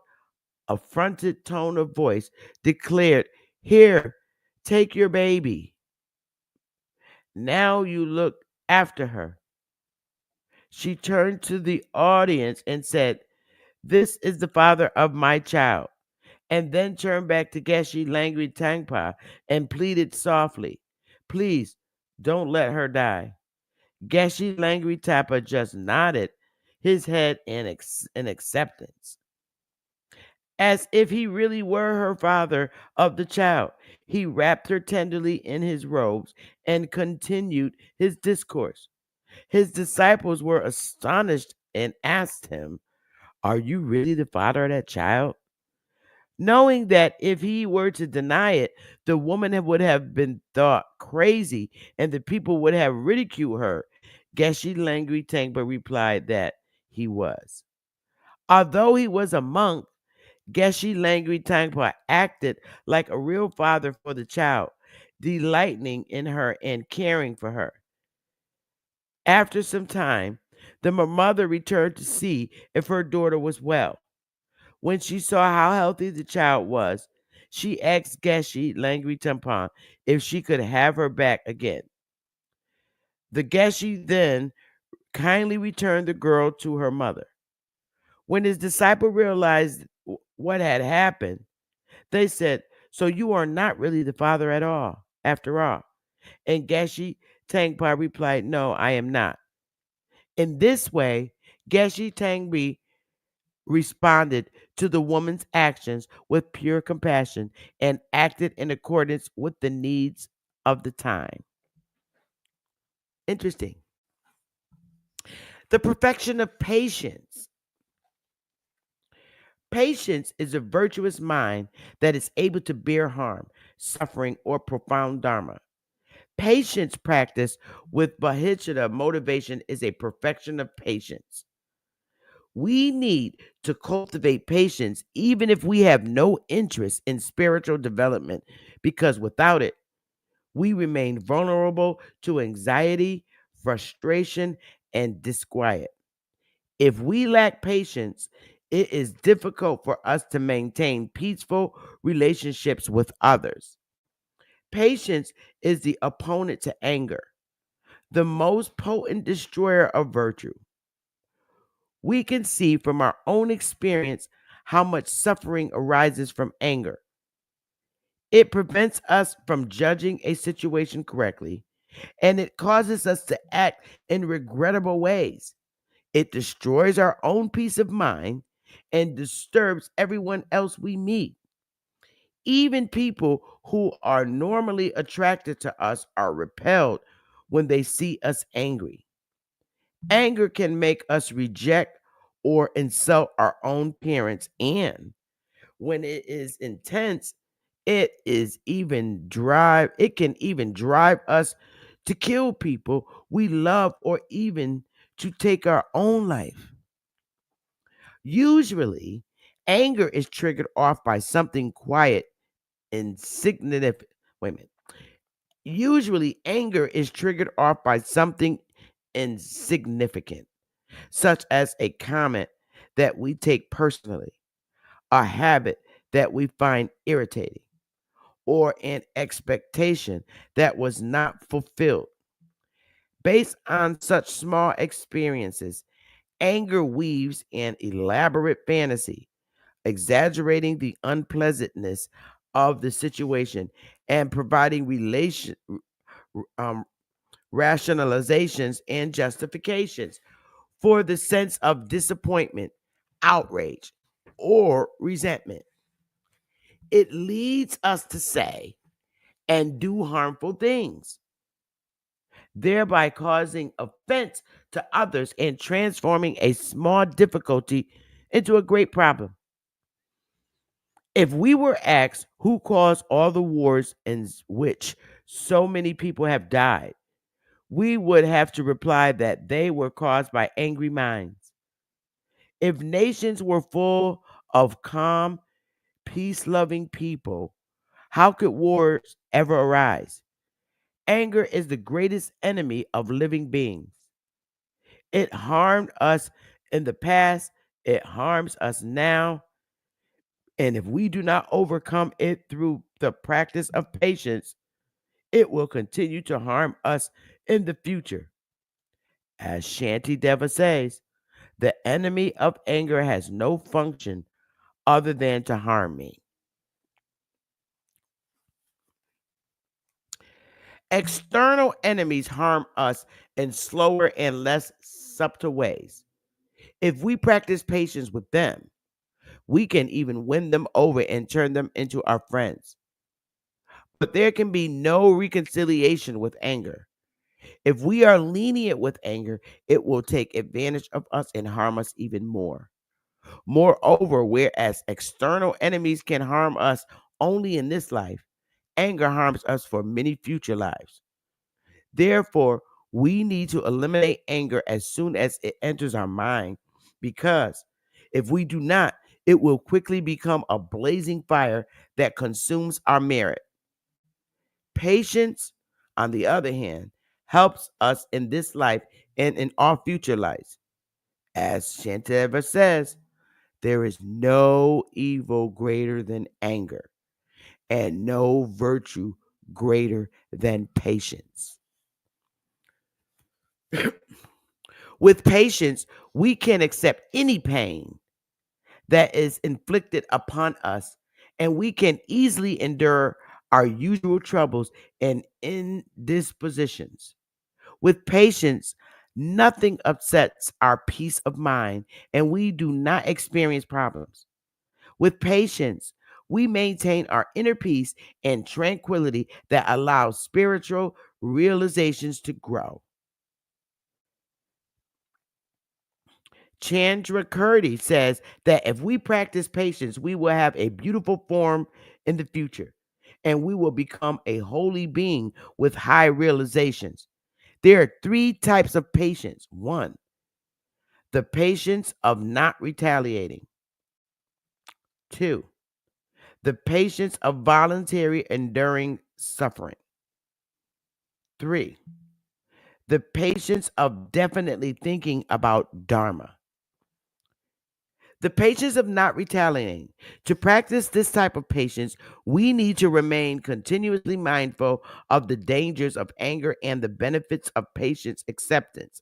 affronted tone of voice, declared, "Here, take your baby. Now you look after her." She turned to the audience and said, "This is the father of my child," and then turned back to Geshe Langri Tangpa and pleaded softly, "Please don't let her die." Geshe Langri Tangpa just nodded his head in acceptance, as if he really were her father of the child. He wrapped her tenderly in his robes and continued his discourse. His disciples were astonished and asked him, "Are you really the father of that child?" Knowing that if he were to deny it, the woman would have been thought crazy and the people would have ridiculed her, Geshe Langri Tangpa replied that he was. Although he was a monk, Geshe Langri Tangpa acted like a real father for the child, delighting in her and caring for her. After some time, the mother returned to see if her daughter was well. When she saw how healthy the child was, she asked Geshe Langri Tangpa if she could have her back again. The Geshe then kindly returned the girl to her mother. When his disciple realized what had happened, they said, "So you are not really the father at all, after all?" And Geshe Tangpa replied, "No, I am not." In this way, Geshe Tangpa responded to the woman's actions with pure compassion and acted in accordance with the needs of the time. Interesting. The perfection of patience. Patience is a virtuous mind that is able to bear harm, suffering, or profound dharma. Patience practice with Bodhisattva motivation is a perfection of patience. We need to cultivate patience even if we have no interest in spiritual development, because without it, we remain vulnerable to anxiety, frustration, and disquiet. If we lack patience, it is difficult for us to maintain peaceful relationships with others. Patience is the opponent to anger, the most potent destroyer of virtue. We can see from our own experience how much suffering arises from anger. It prevents us from judging a situation correctly, and it causes us to act in regrettable ways. It destroys our own peace of mind and disturbs everyone else we meet. Even people who are normally attracted to us are repelled when they see us angry. Anger can make us reject or insult our own parents, and when it is intense, it can even drive us to kill people we love or even to take our own life. Usually, anger is triggered off by something quiet and significant. Wait a minute. Usually, anger is triggered off by something insignificant, such as a comment that we take personally, a habit that we find irritating, or an expectation that was not fulfilled. Based on such small experiences, anger weaves an elaborate fantasy, exaggerating the unpleasantness of the situation and providing um, rationalizations and justifications for the sense of disappointment, outrage, or resentment. It leads us to say and do harmful things, thereby causing offense to others and transforming a small difficulty into a great problem. If we were asked who caused all the wars in which so many people have died, we would have to reply that they were caused by angry minds. If nations were full of calm, peace loving people, how could wars ever arise? Anger is the greatest enemy of living beings. It harmed us in the past, it harms us now, and if we do not overcome it through the practice of patience, it will continue to harm us in the future. As Shanti Deva says, the enemy of anger has no function other than to harm me. External enemies harm us in slower and less subtle ways. If we practice patience with them, we can even win them over and turn them into our friends. But there can be no reconciliation with anger. If we are lenient with anger, it will take advantage of us and harm us even more. Moreover, whereas external enemies can harm us only in this life, anger harms us for many future lives. Therefore, we need to eliminate anger as soon as it enters our mind, because if we do not, it will quickly become a blazing fire that consumes our merit. Patience, on the other hand, helps us in this life and in all future lives. As Shantava says, there is no evil greater than anger, and no virtue greater than patience. With patience, we can accept any pain that is inflicted upon us, and we can easily endure our usual troubles and indispositions. With patience, nothing upsets our peace of mind, and we do not experience problems. With patience, we maintain our inner peace and tranquility that allows spiritual realizations to grow. Chandra Kurdi says that if we practice patience, we will have a beautiful form in the future, and we will become a holy being with high realizations. There are three types of patience. One, the patience of not retaliating. Two, the patience of voluntary enduring suffering. Three, the patience of definitely thinking about Dharma. The patience of not retaliating. To practice this type of patience, we need to remain continuously mindful of the dangers of anger and the benefits of patience acceptance.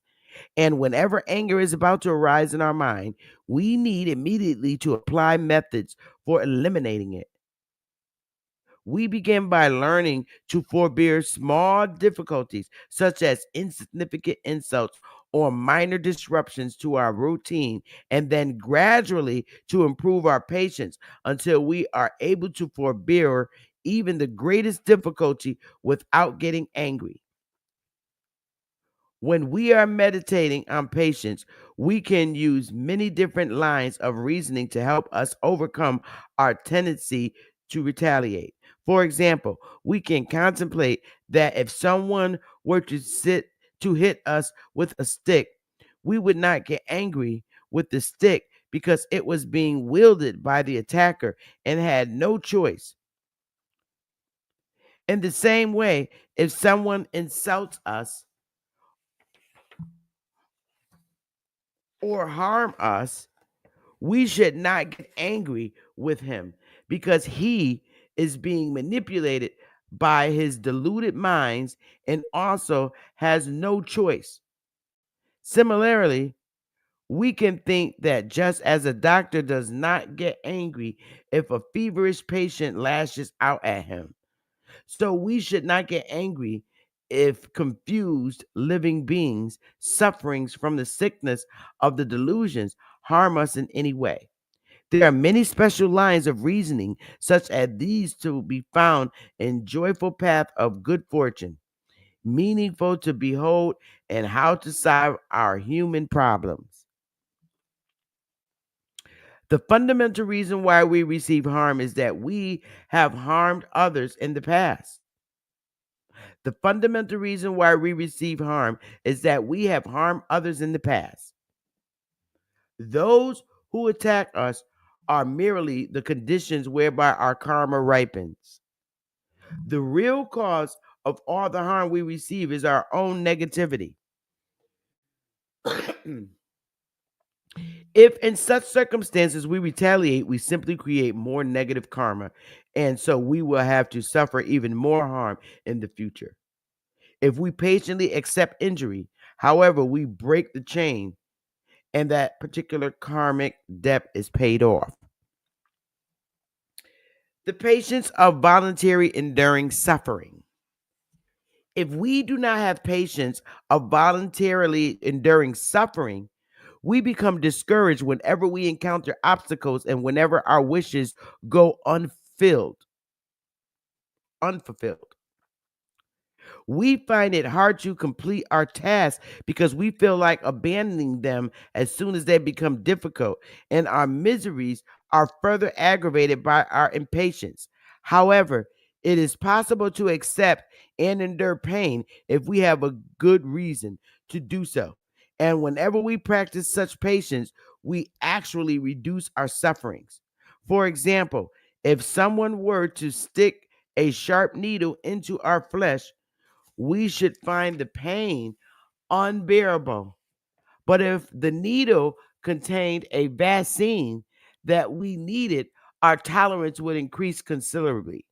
And whenever anger is about to arise in our mind, we need immediately to apply methods for eliminating it. We begin by learning to forbear small difficulties, such as insignificant insults or minor disruptions to our routine, and then gradually to improve our patience until we are able to forbear even the greatest difficulty without getting angry. When we are meditating on patience, we can use many different lines of reasoning to help us overcome our tendency to retaliate. For example, we can contemplate that if someone were to hit us with a stick, we would not get angry with the stick because it was being wielded by the attacker and had no choice. In the same way, if someone insults us or harm us, we should not get angry with him because he is being manipulated by his deluded minds and also has no choice. Similarly, we can think that just as a doctor does not get angry if a feverish patient lashes out at him, so we should not get angry if confused living beings suffering from the sickness of the delusions harm us in any way. There are many special lines of reasoning, such as these, to be found in Joyful Path of Good Fortune, meaningful to behold, and how to solve our human problems. The fundamental reason why we receive harm is that we have harmed others in the past. The fundamental reason why we receive harm is that we have harmed others in the past. Those who attack us are merely the conditions whereby our karma ripens. The real cause of all the harm we receive is our own negativity. If in such circumstances we retaliate, we simply create more negative karma, and so we will have to suffer even more harm in the future. If we patiently accept injury, however, we break the chain and that particular karmic debt is paid off. The patience of voluntary enduring suffering. If we do not have patience of voluntarily enduring suffering, we become discouraged whenever we encounter obstacles and whenever our wishes go unfulfilled. We find it hard to complete our tasks because we feel like abandoning them as soon as they become difficult, and our miseries are further aggravated by our impatience. However, it is possible to accept and endure pain if we have a good reason to do so. And whenever we practice such patience, we actually reduce our sufferings. For example, if someone were to stick a sharp needle into our flesh, we should find the pain unbearable. But if the needle contained a vaccine that we needed, our tolerance would increase considerably.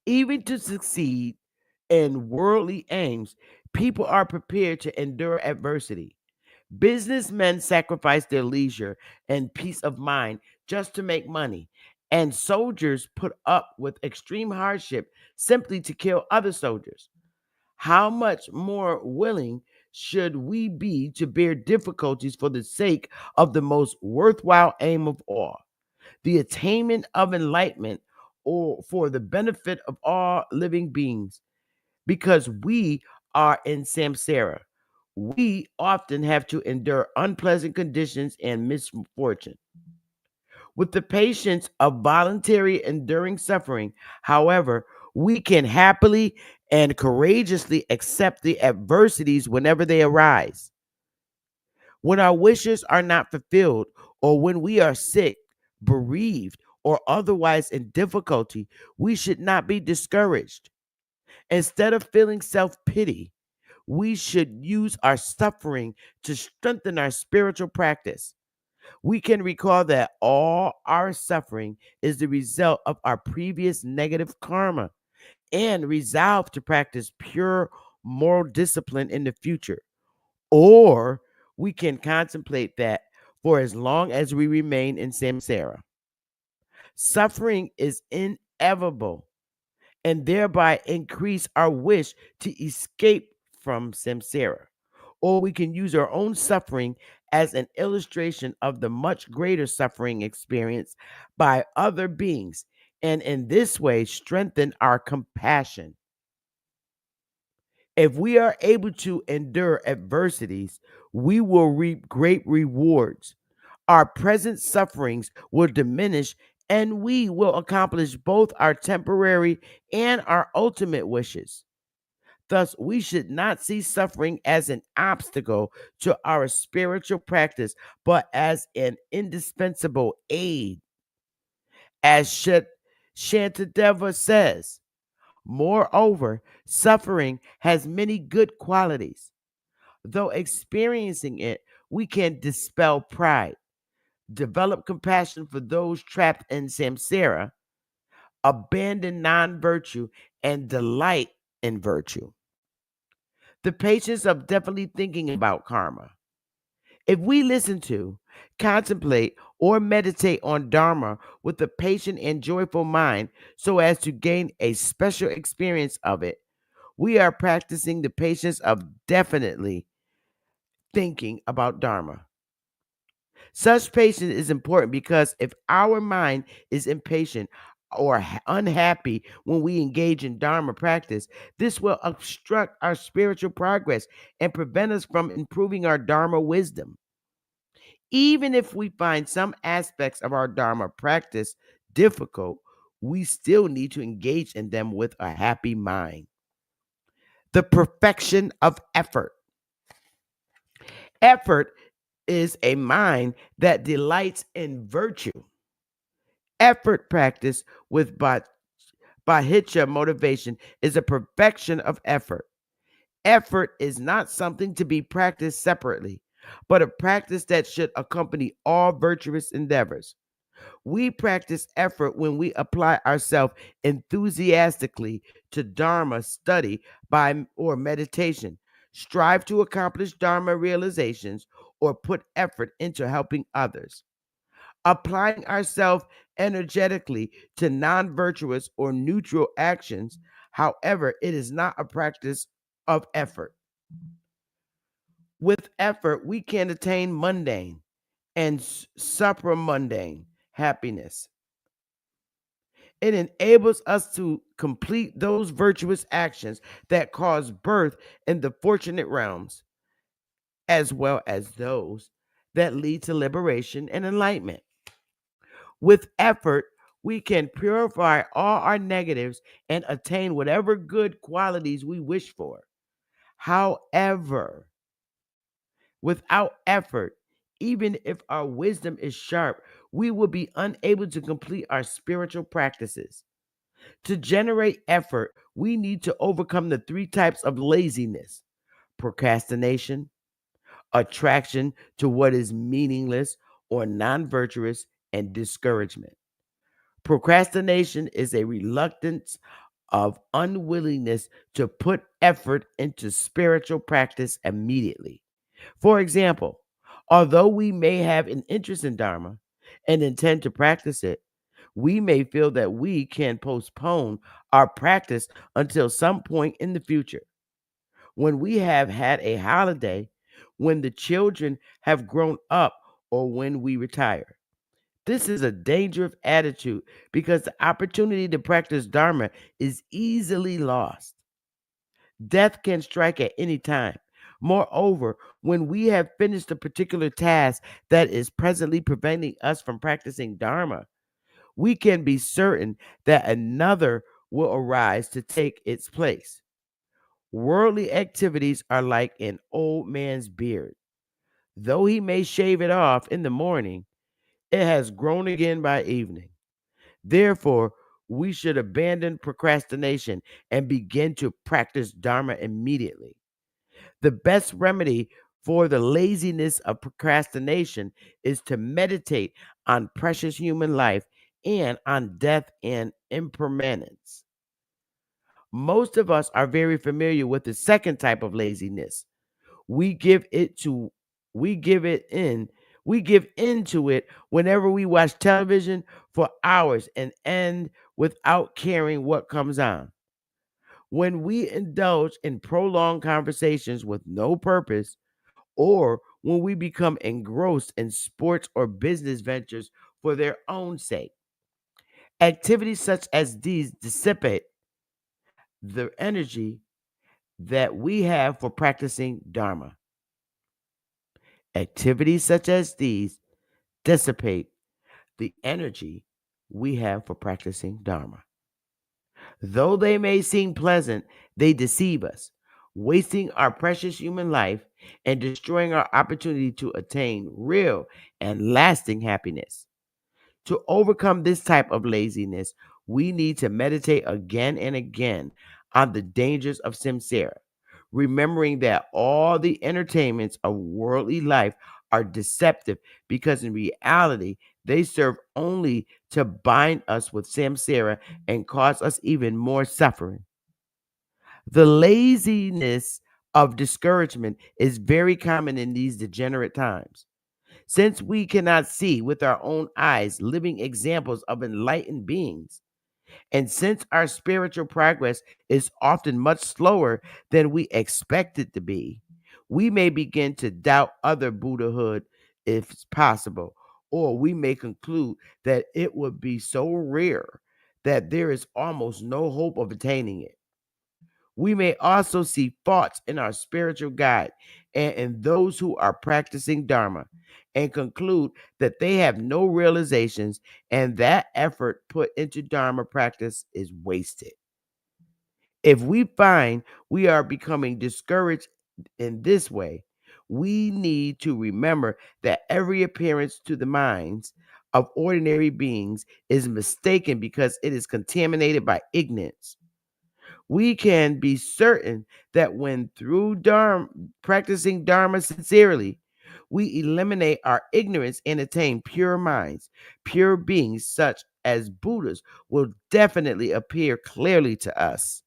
Even to succeed in worldly aims, people are prepared to endure adversity. Businessmen sacrifice their leisure and peace of mind just to make money, and soldiers put up with extreme hardship simply to kill other soldiers. How much more willing should we be to bear difficulties for the sake of the most worthwhile aim of all, the attainment of enlightenment, or for the benefit of all living beings? Because we are in samsara, we often have to endure unpleasant conditions and misfortune. With the patience of voluntary enduring suffering, however, we can happily and courageously accept the adversities whenever they arise. When our wishes are not fulfilled, or when we are sick, bereaved, or otherwise in difficulty, we should not be discouraged. Instead of feeling self pity, we should use our suffering to strengthen our spiritual practice. We can recall that all our suffering is the result of our previous negative karma and resolve to practice pure moral discipline in the future. Or we can contemplate that for as long as we remain in samsara, suffering is inevitable and thereby increase our wish to escape from samsara. or we can use our own suffering as an illustration of the much greater suffering experienced by other beings, and in this way strengthen our compassion. If we are able to endure adversities, we will reap great rewards. Our present sufferings will diminish, and we will accomplish both our temporary and our ultimate wishes. Thus, we should not see suffering as an obstacle to our spiritual practice, but as an indispensable aid. As Shantideva says, moreover, suffering has many good qualities. Though experiencing it, we can dispel pride, develop compassion for those trapped in samsara, abandon non virtue, and delight in virtue. The patience of definitely thinking about karma. If we listen to, contemplate, or meditate on Dharma with a patient and joyful mind so as to gain a special experience of it, we are practicing the patience of definitely thinking about Dharma. Such patience is important because if our mind is impatient or unhappy when we engage in Dharma practice, this will obstruct our spiritual progress and prevent us from improving our Dharma wisdom. Even if we find some aspects of our Dharma practice difficult, we still need to engage in them with a happy mind. The perfection of effort. Effort is a mind that delights in virtue. Effort practice with Bhajya motivation is a perfection of effort. Effort is not something to be practiced separately, but a practice that should accompany all virtuous endeavors. We practice effort when we apply ourselves enthusiastically to Dharma study by or meditation, strive to accomplish Dharma realizations, or put effort into helping others. Applying ourselves energetically to non virtuous or neutral actions, however, it is not a practice of effort. With effort, we can attain mundane and supramundane happiness. It enables us to complete those virtuous actions that cause birth in the fortunate realms, as well as those that lead to liberation and enlightenment. With effort, we can purify all our negatives and attain whatever good qualities we wish for. However, without effort, even if our wisdom is sharp, we will be unable to complete our spiritual practices. To generate effort, we need to overcome the three types of laziness: procrastination, attraction to what is meaningless or non virtuous, and discouragement. Procrastination is a reluctance of unwillingness to put effort into spiritual practice immediately. For example, although we may have an interest in Dharma and intend to practice it, we may feel that we can postpone our practice until some point in the future. When we have had a holiday, when the children have grown up, or when we retire. This is a dangerous attitude because the opportunity to practice Dharma is easily lost. Death can strike at any time. Moreover, when we have finished a particular task that is presently preventing us from practicing Dharma, we can be certain that another will arise to take its place. Worldly activities are like an old man's beard. Though he may shave it off in the morning, it has grown again by evening. Therefore, we should abandon procrastination and begin to practice Dharma immediately. The best remedy for the laziness of procrastination is to meditate on precious human life and on death and impermanence. Most of us are very familiar with the second type of laziness. We give it to we give it in we give into it whenever we watch television for hours and end without caring what comes on. When we indulge in prolonged conversations with no purpose, or when we become engrossed in sports or business ventures for their own sake. Activities such as these dissipate the energy that we have for practicing Dharma. Activities such as these dissipate the energy we have for practicing Dharma. Though they may seem pleasant, they deceive us, wasting our precious human life and destroying our opportunity to attain real and lasting happiness. To overcome this type of laziness, we need to meditate again and again on the dangers of samsara, remembering that all the entertainments of worldly life are deceptive because in reality they serve only to bind us with samsara and cause us even more suffering. The laziness of discouragement is very common in these degenerate times. Since we cannot see with our own eyes living examples of enlightened beings, and since our spiritual progress is often much slower than we expect it to be, we may begin to doubt other Buddhahood if it's possible, or we may conclude that it would be so rare that there is almost no hope of attaining it. We may also see faults in our spiritual guide and in those who are practicing Dharma and conclude that they have no realizations and that effort put into Dharma practice is wasted. If we find we are becoming discouraged in this way, we need to remember that every appearance to the minds of ordinary beings is mistaken because it is contaminated by ignorance. We can be certain that when through Dharma, practicing Dharma sincerely, we eliminate our ignorance and attain pure minds, pure beings such as Buddhas will definitely appear clearly to us.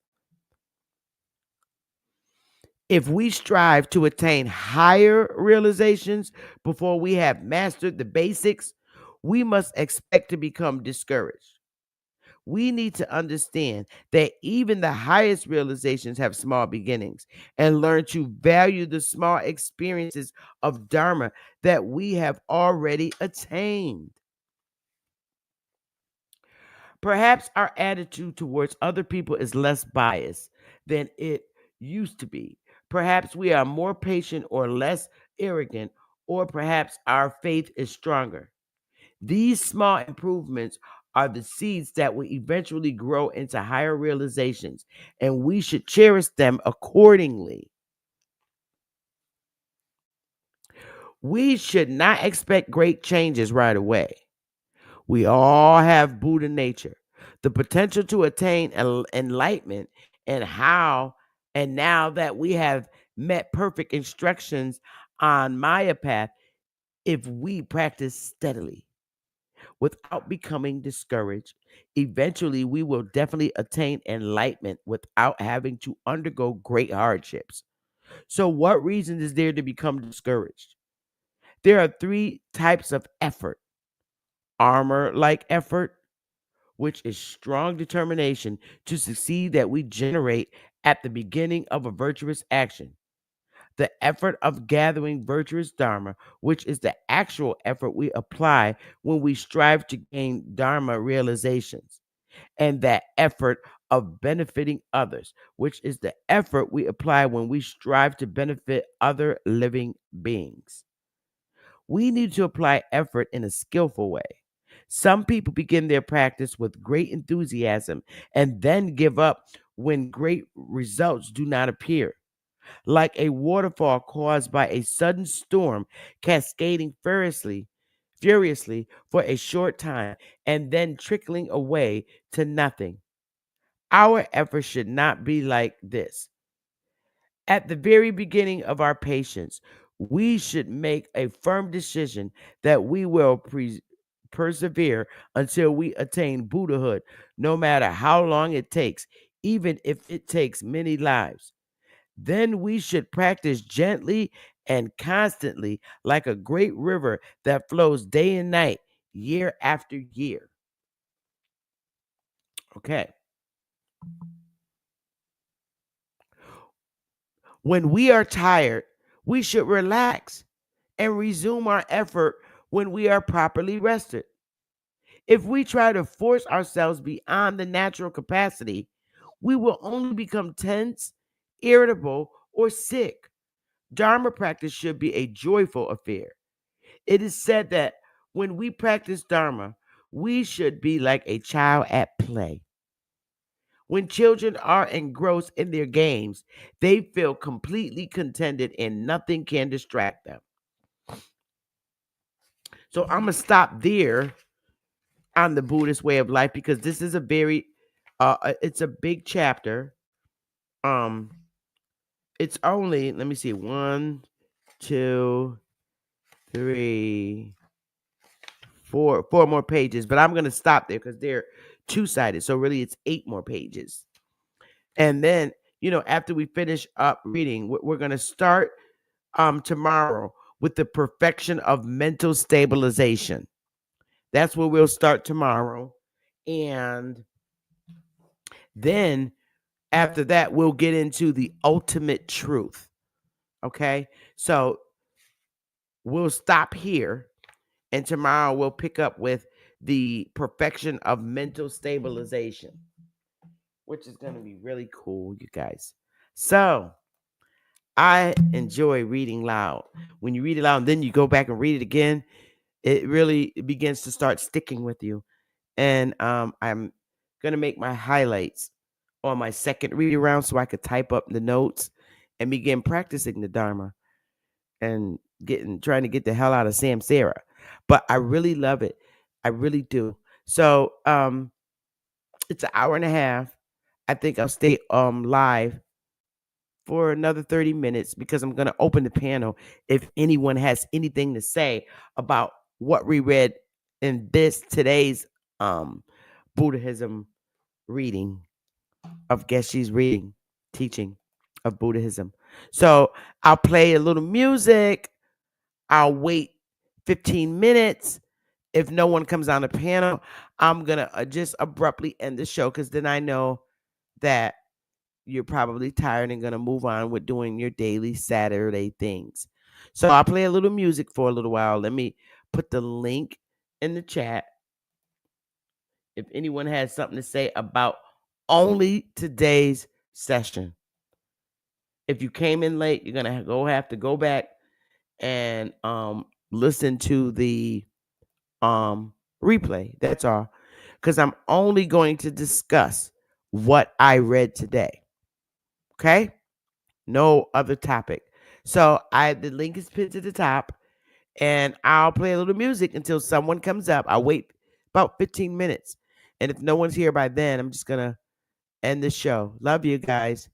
If we strive to attain higher realizations before we have mastered the basics, we must expect to become discouraged. We need to understand that even the highest realizations have small beginnings and learn to value the small experiences of Dharma that we have already attained. Perhaps our attitude towards other people is less biased than it used to be. Perhaps we are more patient or less arrogant, or perhaps our faith is stronger. These small improvements are the seeds that will eventually grow into higher realizations, and we should cherish them accordingly. We should not expect great changes right away. We all have Buddha nature, the potential to attain enlightenment, and how, and now that we have met perfect instructions on Maya path, if we practice steadily without becoming discouraged, eventually we will definitely attain enlightenment without having to undergo great hardships. So, what reason is there to become discouraged? There are three types of effort: armor like effort, which is strong determination to succeed that we generate at the beginning of a virtuous action. The effort of gathering virtuous Dharma, which is the actual effort we apply when we strive to gain Dharma realizations, and that effort of benefiting others, which is the effort we apply when we strive to benefit other living beings. We need to apply effort in a skillful way. Some people begin their practice with great enthusiasm and then give up when great results do not appear, like a waterfall caused by a sudden storm cascading furiously for a short time and then trickling away to nothing. Our efforts should not be like this. At the very beginning of our patience, we should make a firm decision that we will persevere until we attain Buddhahood, no matter how long it takes, even if it takes many lives. Then we should practice gently and constantly, like a great river that flows day and night, year after year. Okay. When we are tired, We should relax and resume our effort when we are properly rested. If we try to force ourselves beyond the natural capacity, we will only become tense, irritable, or sick. Dharma practice should be a joyful affair. It is said that when we practice Dharma, we should be like a child at play. When children are engrossed in their games, they feel completely contented and nothing can distract them. So I'm gonna stop there on the Buddhist way of life because this is a very it's a big chapter. Um it's only, let me see, one, two, three, four more pages, but I'm gonna stop there because they're two-sided. So really it's 8 more pages. And then, after we finish up reading, we're gonna start tomorrow with the perfection of mental stabilization. That's where we'll start tomorrow. And then after that, we'll get into the ultimate truth. Okay. So we'll stop here. And tomorrow we'll pick up with the perfection of mental stabilization, which is going to be really cool, you guys. So I enjoy reading loud. When you read it loud and then you go back and read it again, it really begins to start sticking with you. And I'm going to make my highlights on my second read around so I could type up the notes and begin practicing the Dharma and trying to get the hell out of samsara. But I really love it. I really do. So it's an hour and a half. I think I'll stay live for another 30 minutes because I'm going to open the panel if anyone has anything to say about what we read in today's Buddhism reading of Geshe's reading, teaching of Buddhism. So I'll play a little music. I'll wait 15 minutes. If no one comes on the panel, I'm going to just abruptly end the show because then I know that you're probably tired and going to move on with doing your daily Saturday things. So I'll play a little music for a little while. Let me put the link in the chat. If anyone has something to say about only today's session. If you came in late, you're going to have to go back and listen to the replay. That's all. Because I'm only going to discuss what I read today. Okay? No other topic. So the link is pinned to the top, and I'll play a little music until someone comes up. I'll wait about 15 minutes. And if no one's here by then, I'm just going to end the show. Love you guys.